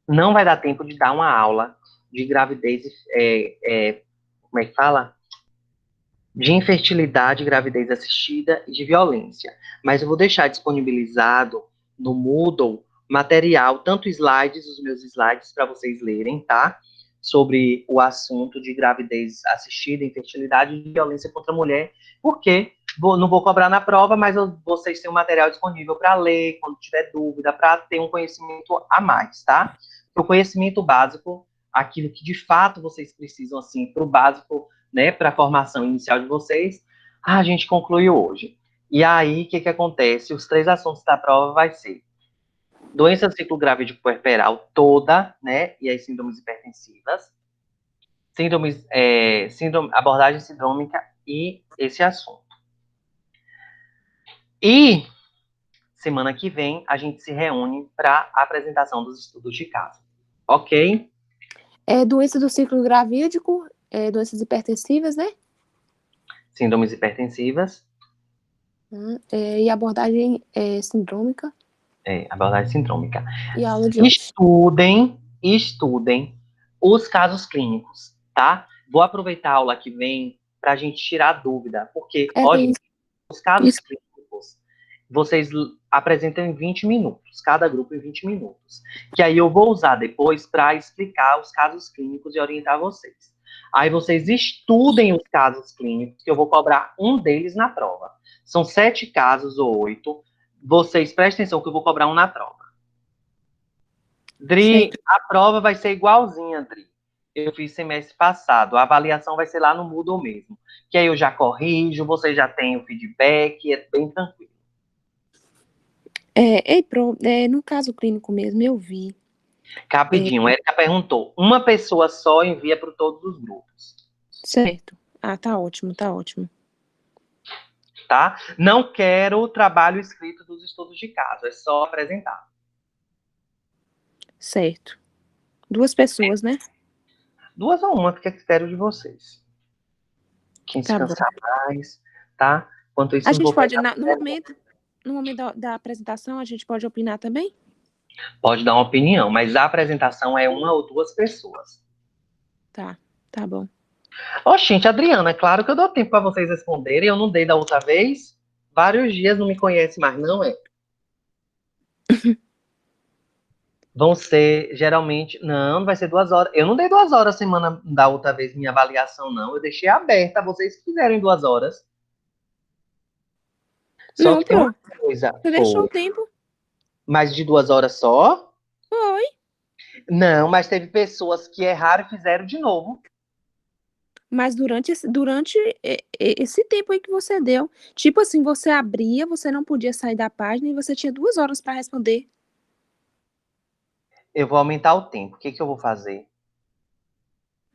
Speaker 1: não vai dar tempo de dar uma aula de gravidez, como é que fala? De infertilidade, gravidez assistida e de violência. Mas eu vou deixar disponibilizado no Moodle material, tanto slides, os meus slides para vocês lerem, tá? Sobre o assunto de gravidez assistida, infertilidade e violência contra a mulher, porque não vou cobrar na prova, mas vocês têm um material disponível para ler, quando tiver dúvida, para ter um conhecimento a mais, tá? O conhecimento básico, aquilo que de fato vocês precisam, assim, para o básico, né, para a formação inicial de vocês, a gente concluiu hoje. E aí, o que acontece? Os 3 assuntos da prova vai ser doença do ciclo grávido puerperal toda, né, e as síndromes hipertensivas, abordagem sindrômica e esse assunto. E semana que vem a gente se reúne para a apresentação dos estudos de caso. Ok?
Speaker 2: Doença do ciclo gravídico, doenças hipertensivas, né?
Speaker 1: Síndromes hipertensivas.
Speaker 2: E abordagem sindrômica.
Speaker 1: Abordagem sindrômica.
Speaker 2: E a aula de hoje.
Speaker 1: Estudem os casos clínicos, tá? Vou aproveitar a aula que vem para a gente tirar dúvida, porque,
Speaker 2: Era
Speaker 1: ó, gente,
Speaker 2: isso.
Speaker 1: os casos
Speaker 2: Isso.
Speaker 1: clínicos, vocês apresentam em 20 minutos, cada grupo em 20 minutos. Que aí eu vou usar depois para explicar os casos clínicos e orientar vocês. Aí vocês estudem os casos clínicos, que eu vou cobrar um deles na prova. São 7 casos ou 8. Vocês prestem atenção que eu vou cobrar um na prova. Dri,
Speaker 2: Certo.
Speaker 1: a prova vai ser igualzinha, Dri. Eu fiz semestre passado. A avaliação vai ser lá no Moodle mesmo. Que aí eu já corrijo, você já tem o feedback, é bem tranquilo.
Speaker 2: No caso clínico mesmo, eu vi.
Speaker 1: Rapidinho, Erika perguntou. Uma pessoa só envia para todos os grupos.
Speaker 2: Certo. Ah, tá ótimo, tá ótimo.
Speaker 1: Tá? Não quero o trabalho escrito dos estudos de caso, é só apresentar.
Speaker 2: Certo. 2 pessoas, né?
Speaker 1: 2 ou uma, fica a critério de vocês. Quem se
Speaker 2: Tá bom.
Speaker 1: cansar mais, tá? Enquanto isso,
Speaker 2: A
Speaker 1: eu
Speaker 2: gente
Speaker 1: vou
Speaker 2: pode,
Speaker 1: pegar.
Speaker 2: no momento da apresentação, a gente pode opinar também?
Speaker 1: Pode dar uma opinião, mas a apresentação é uma ou 2 pessoas.
Speaker 2: Tá, tá bom.
Speaker 1: Ó, gente, Adriana, é claro que eu dou tempo para vocês responderem. Eu não dei da outra vez. Vários dias não me conhece mais, não é? Vão ser, geralmente. Não, não vai ser 2 horas. Eu não dei 2 horas semana da outra vez minha avaliação, não. Eu deixei aberta, vocês quiserem 2 horas. Só
Speaker 2: Não,
Speaker 1: que tem uma
Speaker 2: pô.
Speaker 1: coisa,
Speaker 2: Você deixou o
Speaker 1: pô.
Speaker 2: tempo?
Speaker 1: Mais de 2 horas só?
Speaker 2: Foi.
Speaker 1: Não, mas teve pessoas que erraram e fizeram de novo.
Speaker 2: Mas durante esse tempo aí que você deu, tipo assim, você abria, você não podia sair da página e você tinha 2 horas para responder.
Speaker 1: Eu vou aumentar o tempo. O que que eu vou fazer?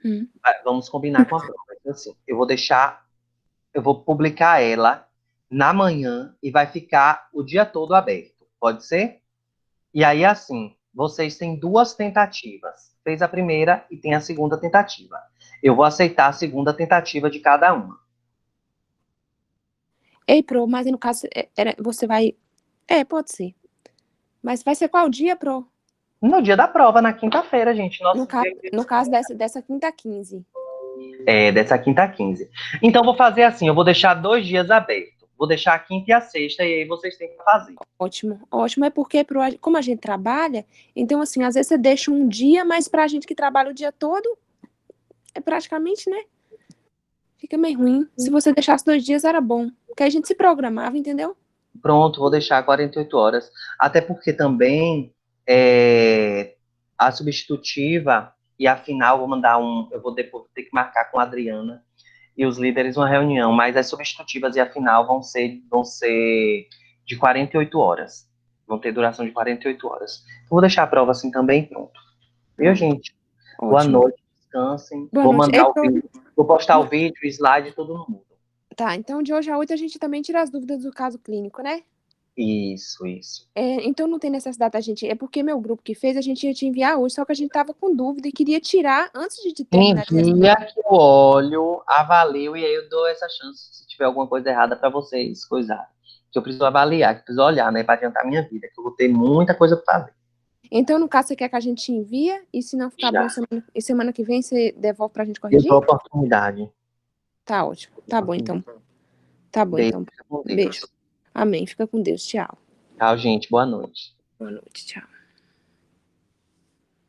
Speaker 2: Hum.
Speaker 1: Vamos combinar com a prova. Então, assim, eu vou publicar ela na manhã e vai ficar o dia todo aberto. Pode ser? E aí, assim, vocês têm 2 tentativas. Fez a primeira e tem a segunda tentativa. Eu vou aceitar a segunda tentativa de cada uma.
Speaker 2: Ei, Pro, mas no caso, você vai. Pode ser. Mas vai ser qual dia, Pro?
Speaker 1: No dia da prova, na quinta-feira, gente.
Speaker 2: No,
Speaker 1: Nosso
Speaker 2: ca...
Speaker 1: dia
Speaker 2: no caso dessa quinta 15.
Speaker 1: dessa quinta a 15. Então, vou fazer assim: eu vou deixar 2 dias abertos. Vou deixar a quinta e a sexta, e aí vocês têm que fazer.
Speaker 2: Ótimo, ótimo. É porque, como a gente trabalha, então, assim, às vezes você deixa um dia, mas pra gente que trabalha o dia todo, é praticamente, né? Fica meio ruim. Se você deixasse 2 dias, era bom. Porque a gente se programava, entendeu?
Speaker 1: Pronto, vou deixar 48 horas. Até porque também a substitutiva e a final, vou mandar eu vou depois ter que marcar com a Adriana e os líderes uma reunião, mas as substitutivas e a final vão ser de 48 horas. Vão ter duração de 48 horas. Então, vou deixar a prova assim também, pronto. Viu,
Speaker 2: Pronto.
Speaker 1: gente? Boa
Speaker 2: Ótimo.
Speaker 1: noite, descansem.
Speaker 2: Boa
Speaker 1: Vou
Speaker 2: noite. Ei,
Speaker 1: mandar o vídeo, vou postar o vídeo, o slide, tudo no mundo.
Speaker 2: Tá, então de hoje a 8 a gente também tira as dúvidas do caso clínico, né?
Speaker 1: Isso, isso.
Speaker 2: Então não tem necessidade da gente. É porque meu grupo que fez, a gente ia te enviar hoje, só que a gente tava com dúvida e queria tirar antes de terminar de responder.
Speaker 1: Envia que eu olho, avalio e aí eu dou essa chance se tiver alguma coisa errada para vocês coisar. Que eu preciso avaliar, que eu preciso olhar, né, para adiantar minha vida, que eu vou ter muita coisa para fazer.
Speaker 2: Então, no caso, você quer que a gente te envia? E se não ficar bom, semana que vem você devolve pra gente
Speaker 1: Eu
Speaker 2: corrigir?
Speaker 1: dou oportunidade.
Speaker 2: Tá ótimo. Tá bom, então. Tá bom,
Speaker 1: Beijo,
Speaker 2: então.
Speaker 1: fica com Deus.
Speaker 2: Beijo. Amém. Fica com Deus. Tchau.
Speaker 1: Tchau, gente. Boa noite.
Speaker 2: Boa noite. Tchau.